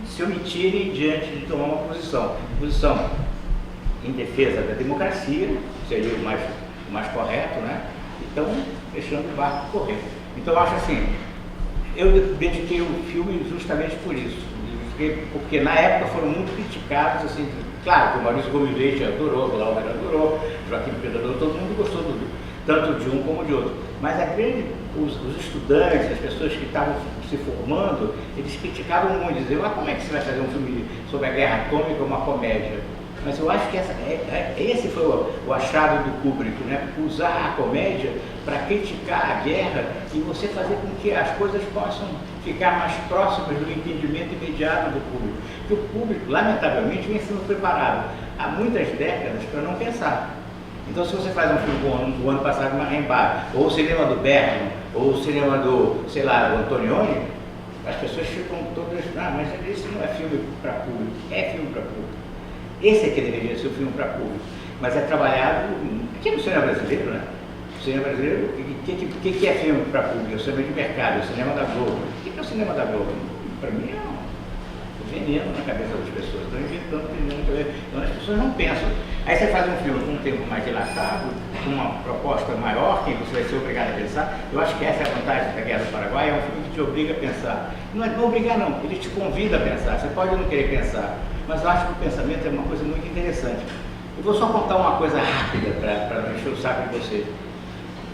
se omitirem diante de tomar uma posição em defesa da democracia, seria o mais correto, né? Então, deixando o barco correr. Então, eu acho assim, eu dediquei o filme justamente por isso, porque na época foram muito criticados, assim, claro que o Maurício Gomes Leite adorou, o Glauber adorou, Joaquim Pedro adorou, todo mundo gostou tanto de um como de outro. Mas os estudantes, as pessoas que estavam se formando, eles criticavam muito, diziam, como é que você vai fazer um filme sobre a guerra atômica, uma comédia? Mas eu acho que esse foi o achado do Kubrick, né? Usar a comédia para criticar a guerra e você fazer com que as coisas possam ficar mais próximas do entendimento imediato do público. Porque o público, lamentavelmente, vem sendo preparado há muitas décadas para não pensar. Então, se você faz um filme do ano passado, Marrembá, ou o cinema do Bergman, ou o cinema do, sei lá, do Antonioni, as pessoas ficam todas, mas esse não é filme para público, é filme para público. Esse é que deveria ser o filme para público, mas é trabalhado aqui no cinema brasileiro, né? O cinema brasileiro, o que é filme para público? É o cinema de mercado, é o cinema da Globo. O que é o cinema da Globo? Para mim é veneno na cabeça das pessoas, estão inventando veneno na cabeça. Então as pessoas não pensam. Aí você faz um filme com um tempo mais dilatado, com uma proposta maior, que você vai ser obrigado a pensar. Eu acho que essa é a vantagem da Guerra do Paraguai, é um filme que te obriga a pensar. Não é obrigar não, ele te convida a pensar. Você pode não querer pensar, mas eu acho que o pensamento é uma coisa muito interessante. Eu vou só contar uma coisa rápida para não encher o saco de vocês.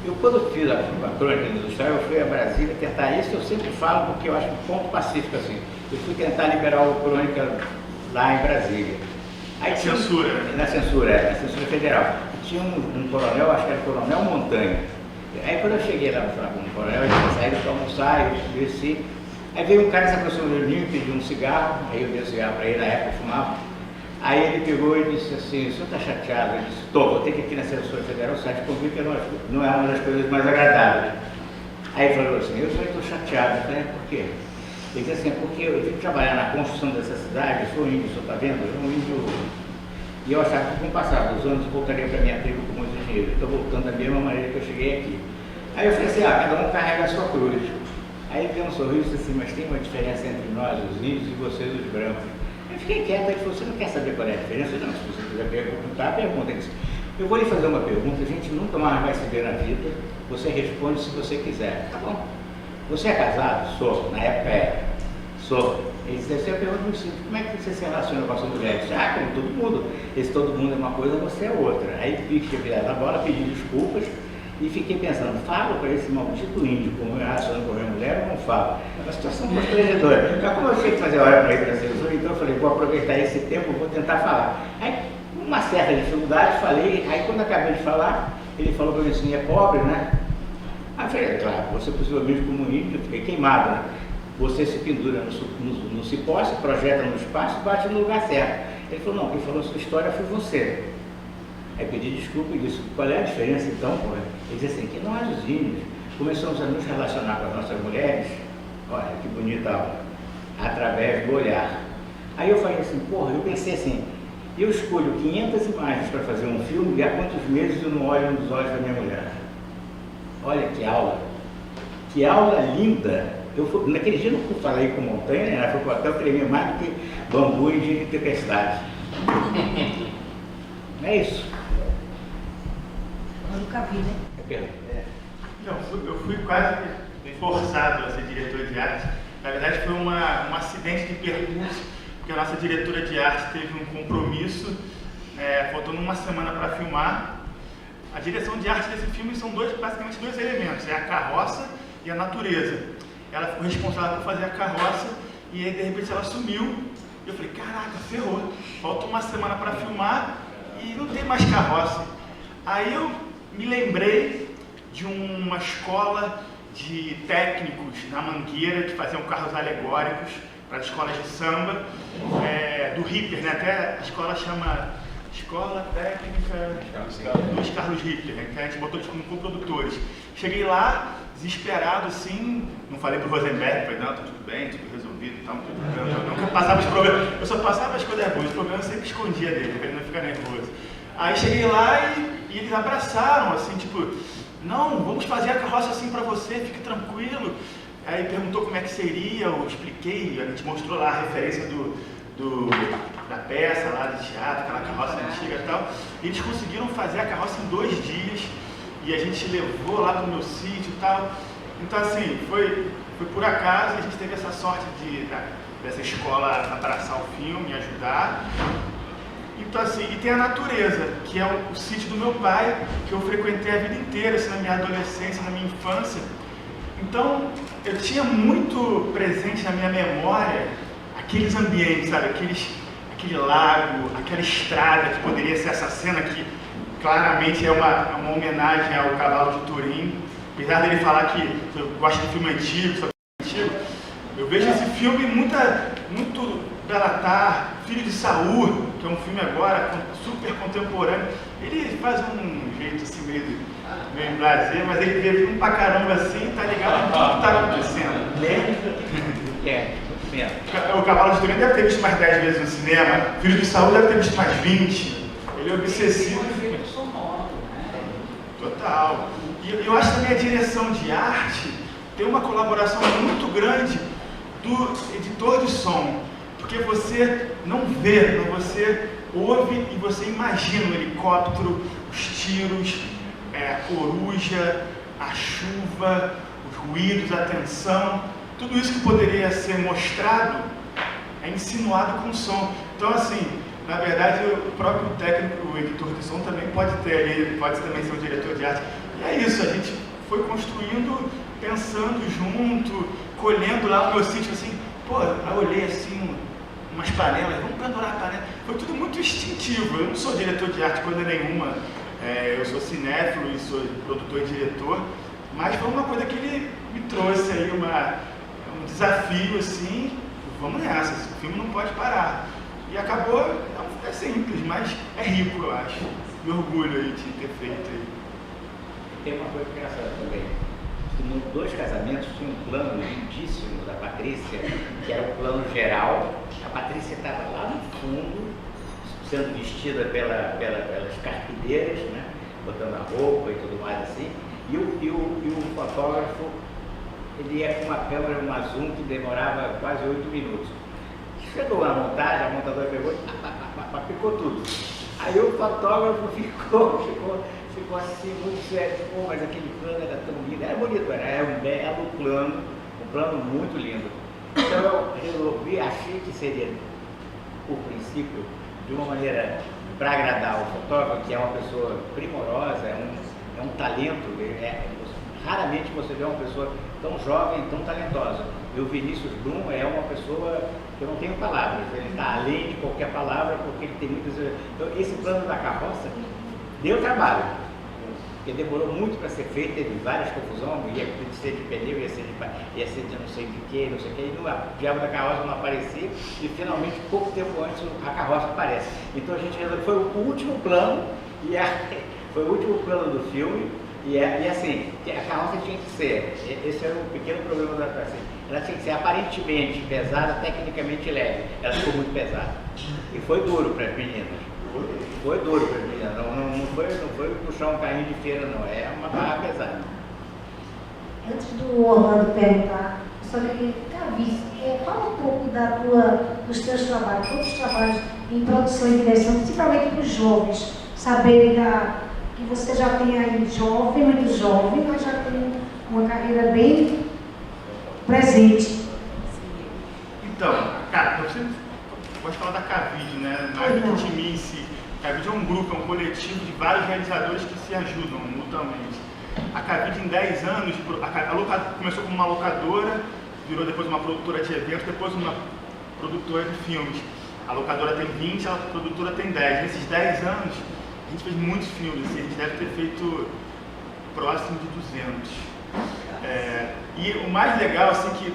Eu, quando fiz a crônica industrial, eu fui a Brasília tentar isso, eu sempre falo porque eu acho um ponto pacífico assim. Eu fui tentar liberar o crônica lá em Brasília. Aí censura? Na censura federal. E tinha um coronel, acho que era o Coronel Montanha. Aí quando eu cheguei lá para falar com o coronel, ele tinha saído para almoçar, eu desci. Aí veio um cara, se aproximou de mim, me pediu um cigarro, aí eu dei o cigarro para ele, na época eu fumava. Aí ele pegou e disse assim, o senhor está chateado? Eu disse, vou ter que ir aqui na censura federal, o site convite não é uma das coisas mais agradáveis. Aí ele falou assim, eu só estou chateado. Eu falei, por quê? Ele disse assim, porque eu vim trabalhar na construção dessa cidade, eu sou índio, o senhor está vendo? Eu sou um índio. E eu achava que com o passar dos anos eu voltaria para a minha tribo como engenheiro. Estou voltando da mesma maneira que eu cheguei aqui. Aí eu falei assim, cada um carrega a sua cruz. Aí ele deu um sorriso e disse assim, mas tem uma diferença entre nós, os índios, e vocês, os brancos. Eu fiquei quieto, ele falou, você não quer saber qual é a diferença? Não, se você quiser perguntar, pergunta. Ele disse, eu vou lhe fazer uma pergunta, a gente nunca mais vai se ver na vida, você responde se você quiser. Tá bom. Você é casado? Sou. Na época era. Sou. Ele disse, essa é a pergunta muito simples, como é que você se relaciona com a sua mulher? Eu disse, como todo mundo. Esse todo mundo é uma coisa, você é outra. Aí fiquei virado na bola, pedi desculpas e fiquei pensando, falo para esse maldito índio como eu relaciono com a minha mulher ou não falo? É uma situação constrangedora. Mas como eu tinha que fazer hora para ir para a censura, então eu falei, vou aproveitar esse tempo, vou tentar falar. Aí, com uma certa dificuldade, falei, aí quando acabei de falar, ele falou para mim assim, é pobre, né? Aí eu falei, claro, você possivelmente como índio, eu fiquei queimado, né? Você se pendura no cipó, se projeta no espaço e bate no lugar certo. Ele falou, não, quem falou a sua história foi você. Aí pedi desculpa e disse, qual é a diferença então? Pô? Ele disse assim, que nós os índios começamos a nos relacionar com as nossas mulheres, olha que bonita aula, através do olhar. Aí eu falei assim, eu pensei assim, eu escolho 500 imagens para fazer um filme e há quantos meses eu não olho nos olhos da minha mulher? Olha que aula linda naquele dia eu não fui falar aí com montanha, né? Foi para o hotel, tremia mais do que bambu em dia de tempestade. É isso. Eu nunca vi, né? Não, eu fui quase forçado a ser diretor de arte. Na verdade, foi um acidente de percurso, porque a nossa diretora de arte teve um compromisso, faltando uma semana para filmar. A direção de arte desse filme são basicamente dois elementos, é a carroça e a natureza. Ela ficou responsável por fazer a carroça e aí, de repente, ela sumiu. E eu falei, caraca, ferrou, falta uma semana para filmar e não tem mais carroça. Aí eu me lembrei de uma escola de técnicos na Mangueira que faziam carros alegóricos para as escolas de samba, do Ripper, né? Até a escola chama Escola Técnica Luiz Carlos Ripper, né? Que a gente botou eles como coprodutores. Cheguei lá, desesperado assim, não falei pro Rosenberg, falei, não, tá tudo bem, tudo resolvido e tal, eu nunca passava os problemas, eu só passava as coisas boas, os problemas eu sempre escondia dele, para ele não ficar nervoso. Aí cheguei lá e eles abraçaram, assim, tipo, não, vamos fazer a carroça assim para você, fique tranquilo. Aí perguntou como é que seria, eu expliquei, a gente mostrou lá a referência da peça lá de teatro, aquela carroça antiga e tal. E eles conseguiram fazer a carroça em 2 dias e a gente levou lá pro meu sítio e tal. Então assim, foi por acaso, a gente teve essa sorte dessa escola abraçar o filme e ajudar. Então assim, e tem a natureza, que é o sítio do meu pai, que eu frequentei a vida inteira, assim, na minha adolescência, na minha infância. Então, eu tinha muito presente na minha memória aqueles ambientes, sabe? Aquele lago, aquela estrada, que poderia ser essa cena que claramente é uma homenagem ao Cavalo de Turim. Apesar dele falar que eu gosto de filme antigo, só filme antigo, eu vejo esse filme muito Belatar, Filho de Saul, que é um filme agora super contemporâneo. Ele faz um jeito assim meio blazer, mas ele teve um pra caramba assim, tá ligado em tudo que tá acontecendo. O Cavalo de Turim deve ter visto mais 10 vezes no cinema, Filho de Saul deve ter visto mais 20. Ele é obsessivo. Total. E eu acho também a direção de arte tem uma colaboração muito grande do editor de som. Porque você não vê, você ouve e você imagina o helicóptero, os tiros, a coruja, a chuva, os ruídos, a tensão. Tudo isso que poderia ser mostrado é insinuado com som. Então, assim, na verdade, o próprio técnico, o editor de som também pode também ser um diretor de arte. E é isso, a gente foi construindo, pensando junto, colhendo lá no meu sítio, assim, pô, eu olhei assim, umas panelas, vamos pendurar a panela. Foi tudo muito instintivo. Eu não sou diretor de arte coisa nenhuma, eu sou cinéfilo e sou produtor e diretor, mas foi uma coisa que ele me trouxe aí, um desafio assim, vamos nessa, esse filme não pode parar. E acabou, é simples, mas é rico, eu acho. Me orgulho aí de ter feito aí. Tem uma coisa engraçada também. Em 2 casamentos tinha um plano lindíssimo da Patrícia, que era o plano geral. A Patrícia estava lá no fundo, sendo vestida pelas carpideiras, né? Botando a roupa e tudo mais assim. E o fotógrafo, ele ia com uma câmera, uma zoom que demorava quase 8 minutos. Chegou na montagem, a montadora pegou e picou tudo. Aí o fotógrafo ficou assim, muito sério, pô, mas aquele plano era tão lindo, era bonito, era um belo plano, um plano muito lindo. Então eu resolvi, achei que seria, por princípio, de uma maneira para agradar o fotógrafo, que é uma pessoa primorosa, é um talento, raramente você vê uma pessoa tão jovem, tão talentosa. E o Vinícius Brum é uma pessoa que eu não tenho palavras, ele está além de qualquer palavra, porque ele tem muitas... Então esse plano da carroça deu trabalho, porque demorou muito para ser feito, teve várias confusões, ia ser de pneu, ia ser de não sei de que, não sei o que, e o diabo da carroça não aparecia, e finalmente, pouco tempo antes, a carroça aparece. Então a gente resolveu, foi o último plano, foi o último plano do filme, e assim, a carroça tinha que ser, esse era um pequeno problema da peça, ela tinha que ser aparentemente pesada, tecnicamente leve, ela ficou muito pesada. E foi duro para as meninas. Foi duro para as meninas, não foi puxar um carrinho de feira não, é uma barra pesada. Antes do Orlando perguntar, só queria fala um pouco dos teus trabalhos, todos os trabalhos em produção e direção, principalmente para os jovens, saberem que você já tem aí jovem, muito jovem, mas já tem uma carreira bem presente. Então, cara, você pode falar da Cavide, né? Não é de mim em si. Cavide é um grupo, é um coletivo de vários realizadores que se ajudam mutuamente. A Cavide, em 10 anos, começou como uma locadora, virou depois uma produtora de eventos, depois uma produtora de filmes. A locadora tem 20, a produtora tem 10. Nesses 10 anos, a gente fez muitos filmes, assim, a gente deve ter feito próximo de 200. E o mais legal, assim,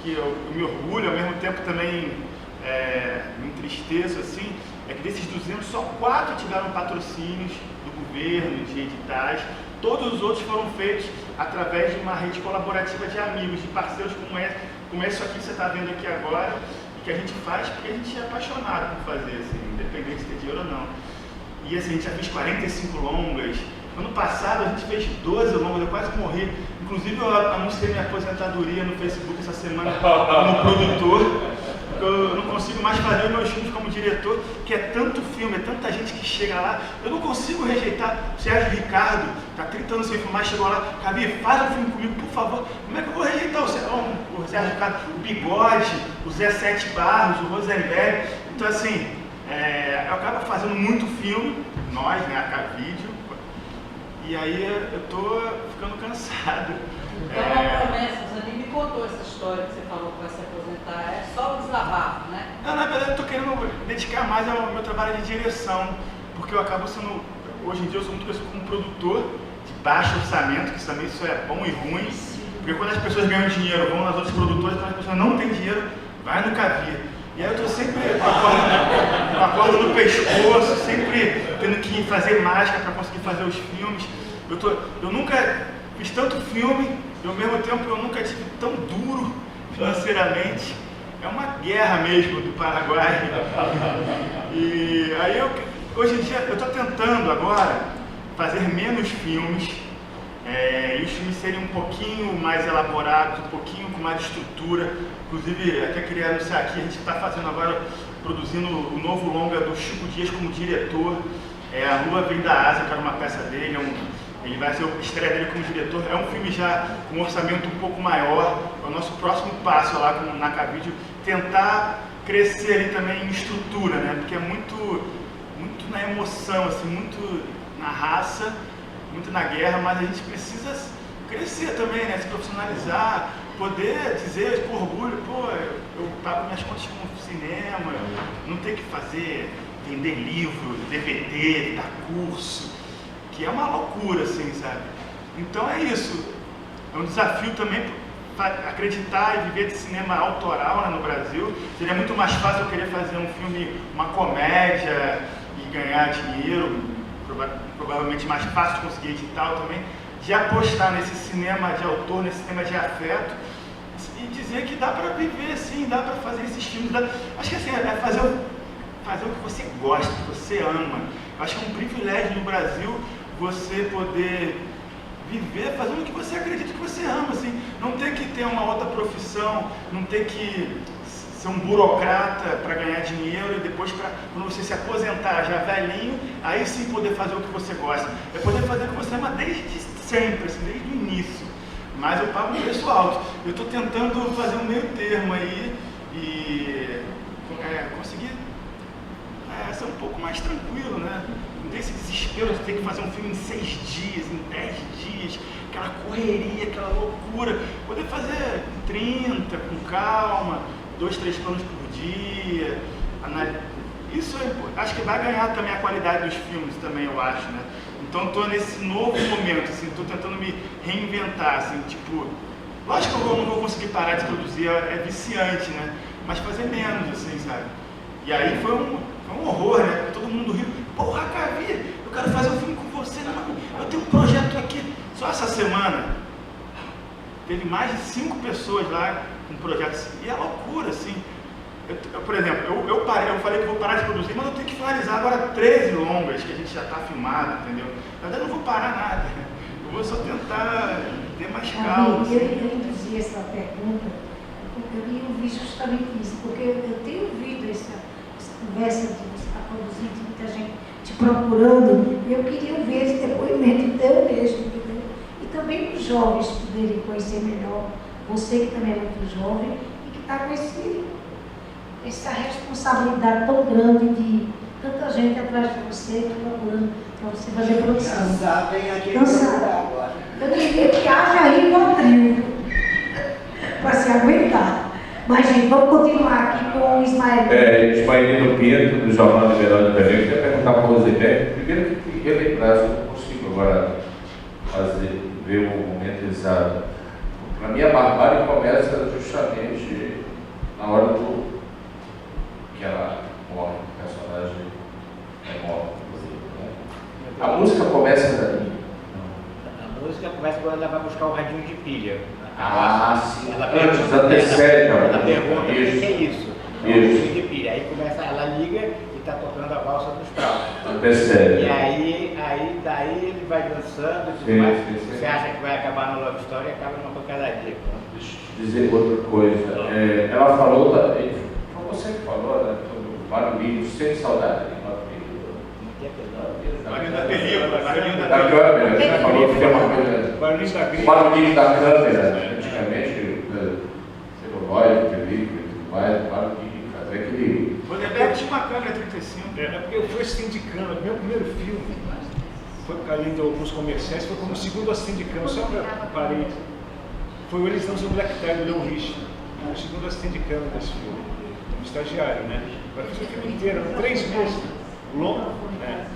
que eu me orgulho, ao mesmo tempo também me entristeço, assim, é que desses 200, só 4 tiveram patrocínios do governo, de editais. Todos os outros foram feitos através de uma rede colaborativa de amigos, de parceiros como isso aqui que você está vendo aqui agora, e que a gente faz porque a gente é apaixonado por fazer, assim, independente de ter dinheiro ou não. E assim, a gente já fez 45 longas. Ano passado a gente fez 12 longas, eu quase morri. Inclusive eu anunciei minha aposentadoria no Facebook essa semana como produtor. Eu não consigo mais fazer meus filmes como diretor, que é tanto filme, é tanta gente que chega lá. Eu não consigo rejeitar. O Sérgio Ricardo, está 30 anos sem filmar, chegou lá, Cavi, faz um filme comigo, por favor. Como é que eu vou rejeitar o Sérgio Ricardo, o Bigode, o Zé Sete Barros, o Rosenberg? Então assim, eu acabo fazendo muito filme, nós, né, a Cavídeo, e aí eu tô ficando cansado. Então é uma promessa, você nem me contou essa história que você falou que vai se aposentar, é só o desabafo, né? Não, na verdade eu tô querendo dedicar mais ao meu trabalho de direção, porque eu acabo sendo, hoje em dia eu sou muito conhecido como produtor de baixo orçamento, que também isso é bom e ruim, porque quando as pessoas ganham dinheiro, vão nas outras produtoras, quando as pessoas não têm dinheiro, vai no Cavi. E aí eu tô sempre com a corda no pescoço, sempre tendo que fazer mágica para conseguir fazer os filmes. Eu nunca fiz tanto filme, e ao mesmo tempo eu nunca tive tão duro financeiramente. É uma guerra mesmo do Paraguai. E aí hoje em dia eu estou tentando agora fazer menos filmes, e os filmes serem um pouquinho mais elaborados, um pouquinho com mais estrutura. Inclusive, até queria anunciar aqui, a gente está fazendo agora, produzindo o novo longa do Chico Dias como diretor. A Lua Vem da Ásia, que era uma peça dele, ele vai ser a estreia dele como diretor. É um filme já com um orçamento um pouco maior. É o nosso próximo passo lá na Cavídeo, tentar crescer ali também em estrutura, né? Porque é muito na emoção, assim, muito na raça, muito na guerra, mas a gente precisa crescer também, né? Se profissionalizar, poder dizer com orgulho, eu pago minhas contas com cinema, não ter que vender livro, DVD, dar curso, que é uma loucura, assim, sabe? Então é isso. É um desafio também acreditar e viver de cinema autoral, né, no Brasil. Seria muito mais fácil eu querer fazer um filme, uma comédia e ganhar dinheiro, provavelmente mais fácil de conseguir edital também, de apostar nesse cinema de autor, nesse cinema de afeto, e dizer que dá para viver, sim, dá para fazer esses filmes. Acho que assim, é fazer o que você gosta, que você ama. Acho que é um privilégio no Brasil você poder viver fazendo o que você acredita, que você ama, assim. Não ter que ter uma outra profissão, não ter que ser um burocrata para ganhar dinheiro e depois, quando você se aposentar já velhinho, aí sim poder fazer o que você gosta. É poder fazer o que você ama desde sempre, assim, desde o início. Mas eu pago um preço alto. Eu estou tentando fazer um meio termo aí e conseguir ser um pouco mais tranquilo, né? Não ter esse desespero de ter que fazer um filme em 6 dias, em 10 dias, aquela correria, aquela loucura. Poder fazer em 30, com calma, 2, 3 planos por dia. Isso acho que vai ganhar também a qualidade dos filmes também, eu acho, né? Então estou nesse novo momento, assim, estou tentando me reinventar, assim, tipo, lógico que eu não vou conseguir parar de produzir, é viciante, né? Mas fazer menos, assim, sabe? E aí foi um horror, né? Todo mundo riu, porra, Cavi, eu quero fazer um filme com você, não, eu tenho um projeto aqui. Só essa semana teve mais de 5 pessoas lá com projetos, e é loucura, assim. Por exemplo, eu falei que vou parar de produzir, mas eu tenho que finalizar agora 13 longas que a gente já está filmado, entendeu? Na verdade, eu não vou parar nada, eu vou só tentar ter mais calma. Eu introduzi essa pergunta eu ia ouvir justamente isso, porque eu tenho ouvido essa conversa que você está produzindo, muita gente te procurando, e eu queria ouvir esse depoimento teu mesmo, entendeu? E também os jovens poderem conhecer melhor, você que também é muito jovem e que está com essa responsabilidade tão grande de tanta gente atrás de você, te procurando para você fazer produção. Cansado, hein? Aquele Cansado. agora. Eu queria que haja aí Rodrigo para se aguentar. Mas, gente, vamos continuar aqui com o Ismael. Ismaelino Pinto, do Jornal Liberal de Belém. Eu queria perguntar para o Zé, primeiro que relembrar, se eu não consigo agora ver o momento exato. Para mim, a barbárie começa justamente na hora que ela morre, o personagem é morto. Né? A música começa daí. A música começa quando ela vai buscar o radinho de pilha. Sim. Ela Antes, antecede. Ela pergunta o que é isso. Isso. Radinho de pilha. Aí começa, ela liga e está tocando a valsa dos pratos. Antecede. E aí daí ele vai dançando e tudo mais. Você acha que vai acabar na love story e acaba numa pancadaria. Deixa eu dizer outra coisa. Ela falou também, foi você que falou, né? Do barulhinho, sem saudade. Barulhinho da película, barulhinho Da câmera, né? Falou que tem uma coisa. Barulhinho da Barulhinho da câmera, né? Antigamente, celuloide, película e tudo mais, barulhinho, fazer aquele. O Nebeck tinha uma câmera 35. É porque eu fui assistente de câmera. Meu primeiro filme, foi além de alguns comerciais, foi como segundo assistente de câmera, só para parei. Foi o Eles Não São Black Tie, do Leon Rich. O segundo assistente de câmera desse filme. Um estagiário, né? Agora fiz o filme inteiro, 3 meses. Longo, né?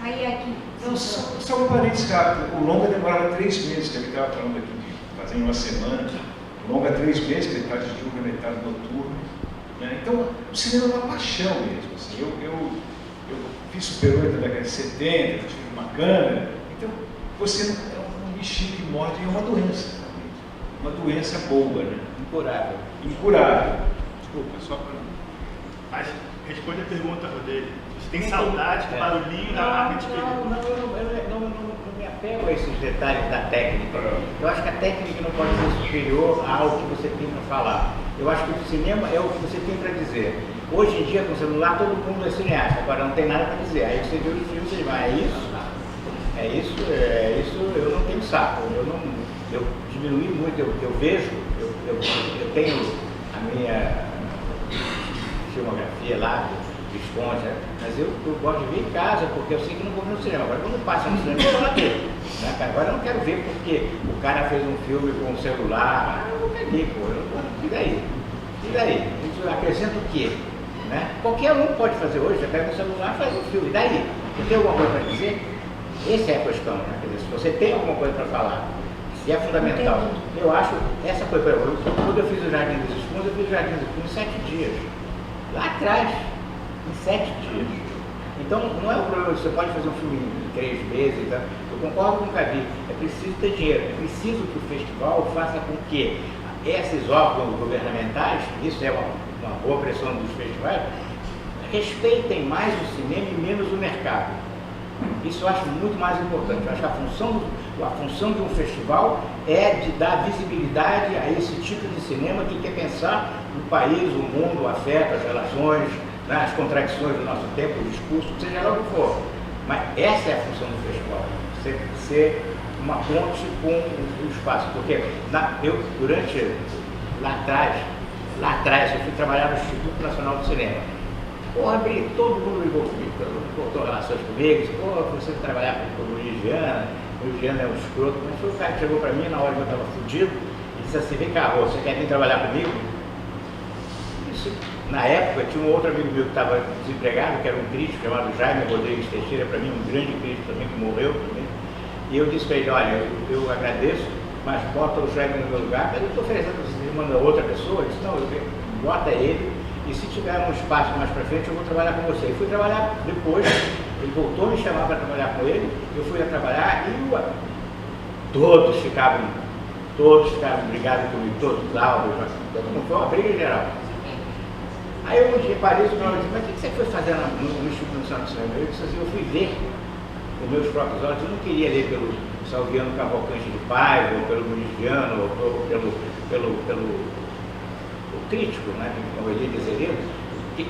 Aí aqui. Não, só um parênteses rápido. O longa demorava 3 meses, que ele estava falando aqui de fazer em uma semana. O longa 3 meses, que ele está de diurno, ele está noturno. Né? Então, o cinema é uma paixão mesmo. Assim. Eu fiz Super 8 na década de 70, tive uma câmera. Então, você é um bichinho que morde, é uma doença. Uma doença boa, né? Incurável. Incurável. Desculpa, só para. Mas responde a pergunta, Rodrigo. Você tem saudade do barulhinho da marca de película? Não me apego a esses detalhes da técnica. Eu acho que a técnica não pode ser superior ao que você tem para falar. Eu acho que o cinema é o que você tem para dizer. Hoje em dia, com o celular, todo mundo é cineasta, agora não tem nada para dizer. Aí você vê o filme e você diz, é isso, eu não tenho saco. Eu diminui muito, eu vejo, eu tenho a minha filmografia lá, Visconde, mas eu gosto de ver em casa, porque eu sei que não vou ver no cinema. Agora, quando passa no cinema, eu vou lá ver. Né? Agora, eu não quero ver porque o cara fez um filme com um celular. Eu não peguei, pô. E daí? Isso acrescenta o quê? Né? Qualquer um pode fazer hoje, você pega um celular e faz um filme. E daí? Você tem alguma coisa para dizer? Essa é a questão. Né? Quer dizer, se você tem alguma coisa para falar, se é fundamental. Eu acho, essa foi para eu. Quando eu fiz o Jardim dos Escudos, eu fiz o Jardim dos Escudos em 7 dias. Lá atrás. Em 7 dias. Então, não é o problema, você pode fazer um filme em 3 meses, tá? Eu concordo com o Cavi, é preciso ter dinheiro, é preciso que o festival faça com que esses órgãos governamentais, isso é uma boa pressão dos festivais, respeitem mais o cinema e menos o mercado. Isso eu acho muito mais importante. Eu acho que a função de um festival é de dar visibilidade a esse tipo de cinema que quer pensar no país, o mundo, o afeto, as relações, as contradições do nosso tempo, o discurso, seja lá o que for. Mas essa é a função do festival, ser uma ponte com o espaço. Porque lá atrás, eu fui trabalhar no Instituto Nacional do Cinema. Abri todo mundo envolvido, cortou relações comigo, disse, você trabalhar com o Luiz Viana é um escroto. Mas foi o cara que chegou para mim na hora que eu estava fudido e disse assim, vem cá, você quer vir trabalhar comigo? Isso. Na época, tinha um outro amigo meu que estava desempregado, que era um crítico, chamado Jaime Rodrigues Teixeira, para mim um grande crítico também, que morreu também. E eu disse para ele, olha, eu agradeço, mas bota o Jaime no meu lugar, mas eu estou oferecendo para você, manda outra pessoa. Ele disse, não, bota ele, e se tiver um espaço mais para frente, eu vou trabalhar com você. E fui trabalhar depois, ele voltou a me chamar para trabalhar com ele, eu fui a trabalhar e todos ficaram brigados comigo, todos os álbuns, todo mundo, foi uma briga geral. Aí eu um dia parei e disse, mas o que você foi fazer no Instituto Nacional do Cinema? Eu disse assim, eu fui ver com meus próprios olhos. Eu não queria ler pelo Salviano Cavalcante do Paiva, ou pelo Muniziano, ou pelo crítico, né, como ele dizer,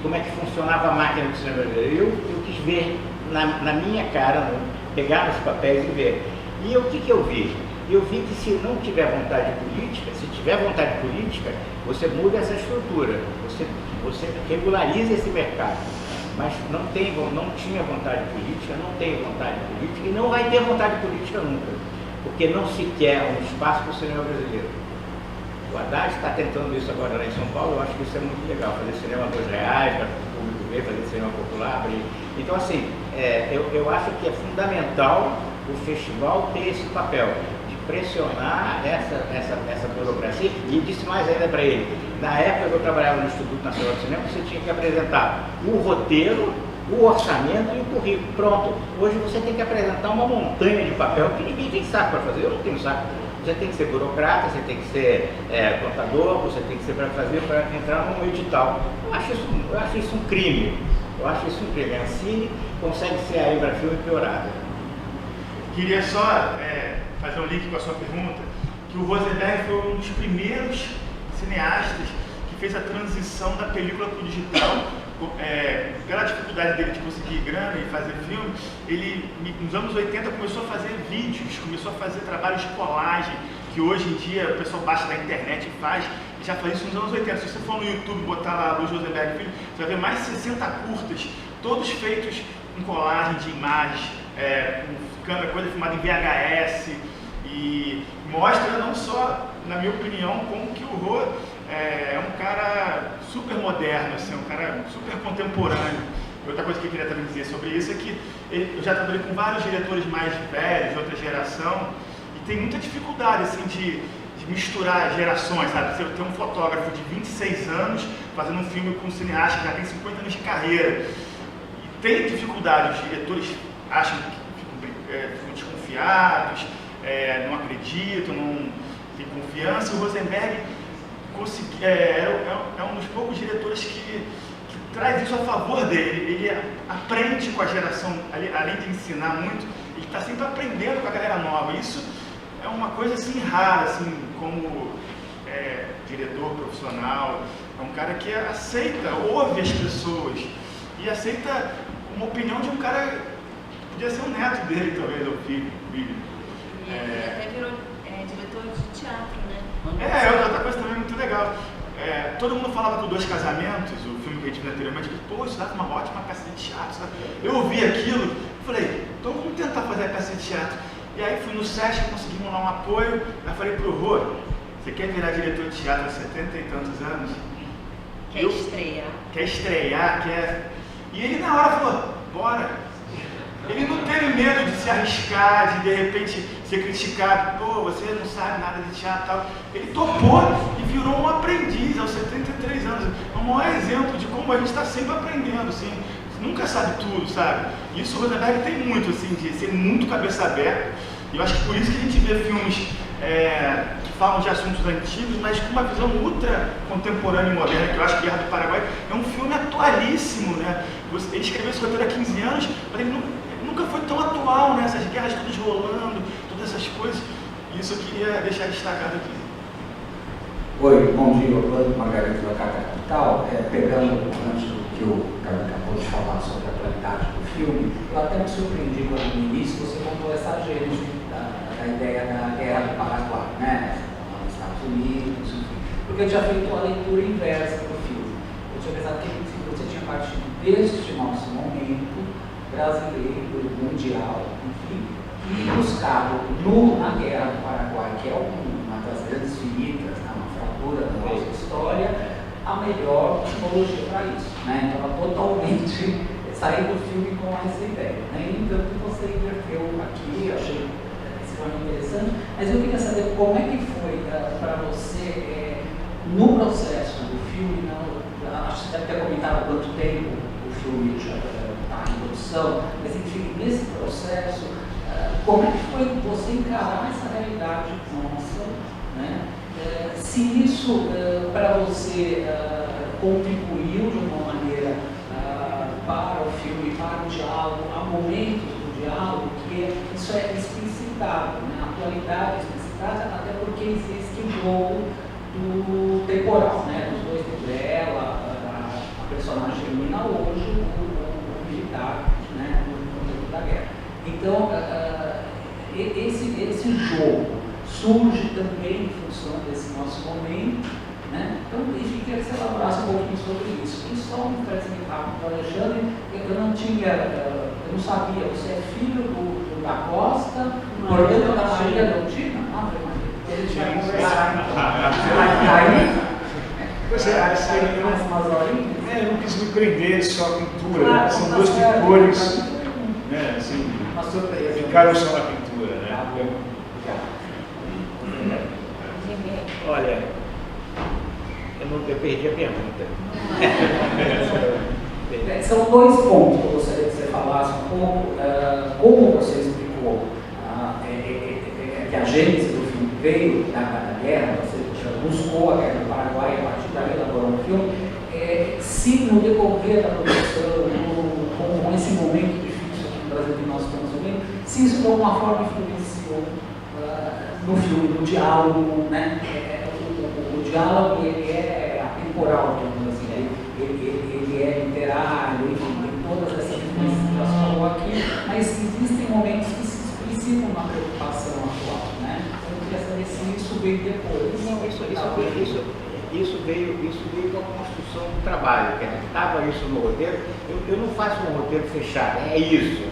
como é que funcionava a máquina do cinema brasileiro. Eu quis ver na minha cara, pegar nos papéis e ver. E o que eu vi? Eu vi que se não tiver vontade política, se tiver vontade política, você muda essa estrutura, você regulariza esse mercado. Mas não tinha vontade política, não tem vontade política e não vai ter vontade política nunca, porque não se quer um espaço para o cinema brasileiro. O Haddad está tentando isso agora lá em São Paulo. Eu acho que isso é muito legal, fazer cinema a R$2, para o público ver, fazer cinema popular. Então, assim, eu acho que é fundamental o festival ter esse papel de pressionar essa burocracia. E disse mais ainda para ele, na época que eu trabalhava no Instituto Nacional de Cinema, você tinha que apresentar o roteiro, o orçamento e o currículo. Pronto. Hoje você tem que apresentar uma montanha de papel que ninguém tem saco para fazer. Eu não tenho saco. Você tem que ser burocrata, você tem que ser contador, você tem que ser para entrar num edital. Eu acho isso um crime. A Ancine consegue ser a Embrafilme piorada. Queria só fazer um link com a sua pergunta, que o Rosenberg foi um dos primeiros cineastas que fez a transição da película para o digital. Pela dificuldade dele de conseguir grana e fazer filme, ele nos anos 80 começou a fazer vídeos, começou a fazer trabalhos de colagem, que hoje em dia o pessoal baixa da internet e faz, e já faz isso nos anos 80. Se você for no YouTube botar lá Luiz Rosenberg Filho, você vai ver mais de 60 curtas, todos feitos em colagem de imagens, com coisa filmada em VHS, e mostra não só, na minha opinião, como que o Rô é um cara super moderno, assim, um cara super contemporâneo. Outra coisa que eu queria também dizer sobre isso é que eu já trabalhei com vários diretores mais velhos, de outra geração, e tem muita dificuldade assim, de misturar gerações, sabe? Você tem um fotógrafo de 26 anos fazendo um filme com um cineasta que já tem 50 anos de carreira. E tem dificuldade, os diretores acham que ficam desconfiados, não acreditam, não têm confiança. E o Rosenberg é um dos poucos diretores que traz isso a favor dele. Ele aprende com a geração, além de ensinar muito, ele está sempre aprendendo com a galera nova. Isso é uma coisa assim rara, assim, como diretor profissional. É um cara que aceita, ouve as pessoas e aceita uma opinião de um cara que podia ser um neto dele, talvez, ou filho. E até virou diretor de teatro, né? Outra coisa também muito legal. Todo mundo falava do Dois Casamentos, o filme que a gente viu anteriormente, que, pô, isso dá uma ótima peça de teatro, sabe? Eu ouvi aquilo, falei, então vamos tentar fazer a peça de teatro. E aí fui no SESC, conseguimos lá um apoio, aí falei pro Rô, você quer virar diretor de teatro há 70 e tantos anos? Quer estrear. Quer estrear, quer... E ele na hora falou, bora. Ele não teve medo de se arriscar, de repente ser criticado, pô, você não sabe nada de teatro e tal. Ele topou e virou um aprendiz aos 73 anos. É o maior exemplo de como a gente está sempre aprendendo, assim. Você nunca sabe tudo, sabe? E isso o Rosenberg tem muito, assim, de ser muito cabeça aberta. E eu acho que por isso que a gente vê filmes que falam de assuntos antigos, mas com uma visão ultra contemporânea e moderna, que eu acho que Guerra do Paraguai é um filme atualíssimo, né? Ele escreveu esse roteiro há 15 anos, mas ele nunca foi tão atual, né? Essas guerras todas rolando, todas essas coisas. E isso eu queria deixar destacado aqui. Oi, bom dia, Orlando Margarida da Carta Capital. Pegando o gancho do que o Carlos acabou de falar sobre a qualidade do filme, eu até me surpreendi quando no início você contou essa gênese da ideia da Guerra do Paraguai, né? Nos Estados Unidos, enfim. Porque eu tinha feito a leitura inversa do filme. Eu tinha pensado que você tinha partido deste nosso momento brasileiro, mundial, enfim, e buscado na Guerra do Paraguai, que é uma das grandes feridas, né, uma fratura da nossa história, a melhor tecnologia para isso, né? Então, ela totalmente saiu do filme com essa ideia, né? Então, você inverteu aqui, achei extremamente interessante, mas eu queria saber como é que foi para você, no processo do filme, acho que você deve ter comentado quanto tempo o filme já está em produção, mas enfim, nesse processo, como é que foi você encarar essa realidade nossa, né? Se isso para você contribuiu de uma maneira para o filme, para o diálogo, há momentos do diálogo isso é explicitado, né? A atualidade é explicitada, até porque existe um jogo do temporal, né? Dos dois tempos, ela, a personagem feminina hoje, o militar, né? No tempo da guerra. Então, esse jogo surge também em função desse nosso momento, né? Então, eu queria que você elaborasse um pouquinho sobre isso. E só um pedacinho rápido para o Alexandre, eu não sabia, você é filho do da Costa, portanto da Maria Leontina? Não, foi Maria. A gente vai conversar. Você vai aí? Você acha que mais umas horinhas? Eu não quis me prender só à pintura, Claro, né? São tá dois certo, pintores, né? Assim, uma surpresa. ficaram só na pintura, né? Olha, eu perdi a pergunta. São dois pontos que eu gostaria que você falasse um pouco, como você explicou que a gênese do filme veio da guerra, você buscou a guerra do Paraguai e a partir daí elaborou um filme, se no decorrer da produção, com esse momento difícil aqui no Brasil que nós estamos vivendo, se isso de alguma forma influenciou no filme, no diálogo, né? O diálogo ele é atemporal, digamos assim, ele é literário, enfim, tem todas essas influências que nós falou aqui, mas existem momentos que se explicitam na preocupação atual, né? Eu queria saber se isso veio depois. Não, isso veio com a construção do trabalho, que estava isso no roteiro. Eu não faço um roteiro fechado, é isso.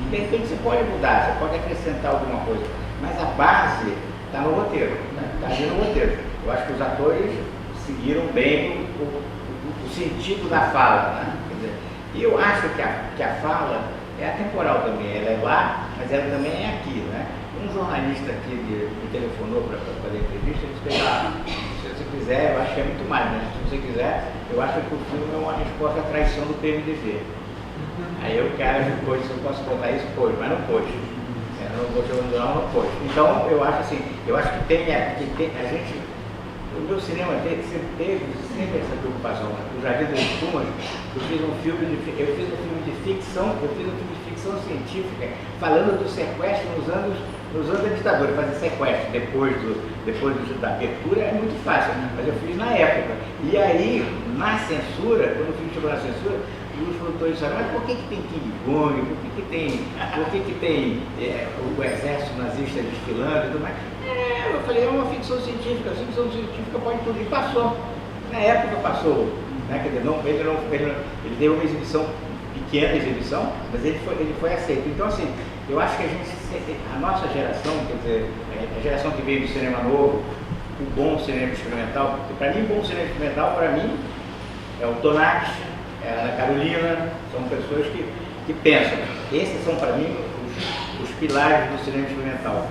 De repente você pode mudar, você pode acrescentar alguma coisa, mas a base está no roteiro, está ali no roteiro. Eu acho que os atores seguiram bem o sentido da fala, né? Quer dizer, e eu acho que a fala é atemporal também, ela é lá, mas ela também é aqui, né? Um jornalista aqui me telefonou para fazer entrevista, ele disse, se você quiser, eu acho que é muito mais, né? Se você quiser, eu acho que o filme é uma resposta à traição do PMDB. Aí o cara ficou, disse, eu posso botar isso? Pôs, mas não pôs. Não vou não pôs. Então, eu acho assim, que tem a gente, o meu cinema sempre teve essa preocupação. O Jardim das Espumas, eu fiz um filme de ficção, científica, falando do sequestro nos anos da ditadura, fazer sequestro depois da abertura é muito fácil, mas eu fiz na época. E aí, na censura, quando o filme chegou na censura, os produtores disseram, mas por que tem King Kong, por que tem o exército nazista desfilando e tudo mais? Eu falei, é uma ficção científica, a ficção científica pode tudo, e passou. Na época passou, né? Quer dizer, ele deu uma exibição, pequena exibição, mas ele foi aceito. Então assim, eu acho que a nossa geração, quer dizer, a geração que veio do cinema novo, o bom cinema experimental, para mim, o bom cinema experimental, para mim, é o Tonac, é a Ana Carolina, são pessoas que pensam. Esses são, para mim, os pilares do cinema experimental.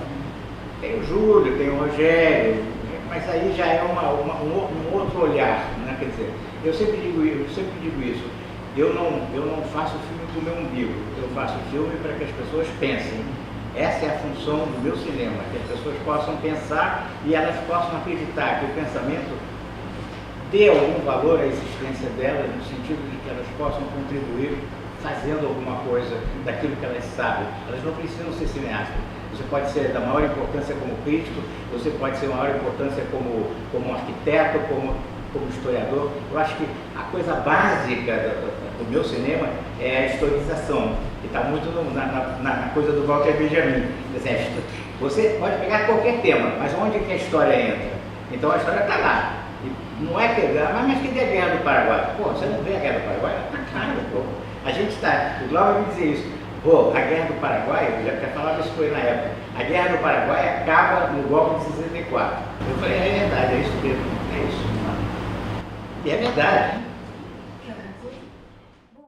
Tem o Júlio, tem o Rogério, mas aí já é um outro olhar, né? Quer dizer, eu sempre digo isso, eu não faço filme do meu umbigo, eu faço filme para que as pessoas pensem. Essa é a função do meu cinema, que as pessoas possam pensar e elas possam acreditar que o pensamento dê algum valor à existência delas, no sentido de que elas possam contribuir fazendo alguma coisa daquilo que elas sabem. Elas não precisam ser cineastas. Você pode ser da maior importância como crítico, você pode ser da maior importância como arquiteto, como historiador. Eu acho que a coisa básica do meu cinema é a historização, que está muito na coisa do Walter Benjamin. Você pode pegar qualquer tema, mas onde que a história entra? Então a história está lá. Não é mas que é a Guerra do Paraguai? Pô, você não vê a Guerra do Paraguai? Está claro, pô. A gente está, o Glauber me dizia isso, pô, a Guerra do Paraguai, eu já falava isso foi na época, a Guerra do Paraguai acaba no golpe de 64. Eu falei, é verdade, é isso mesmo, é isso. E é verdade.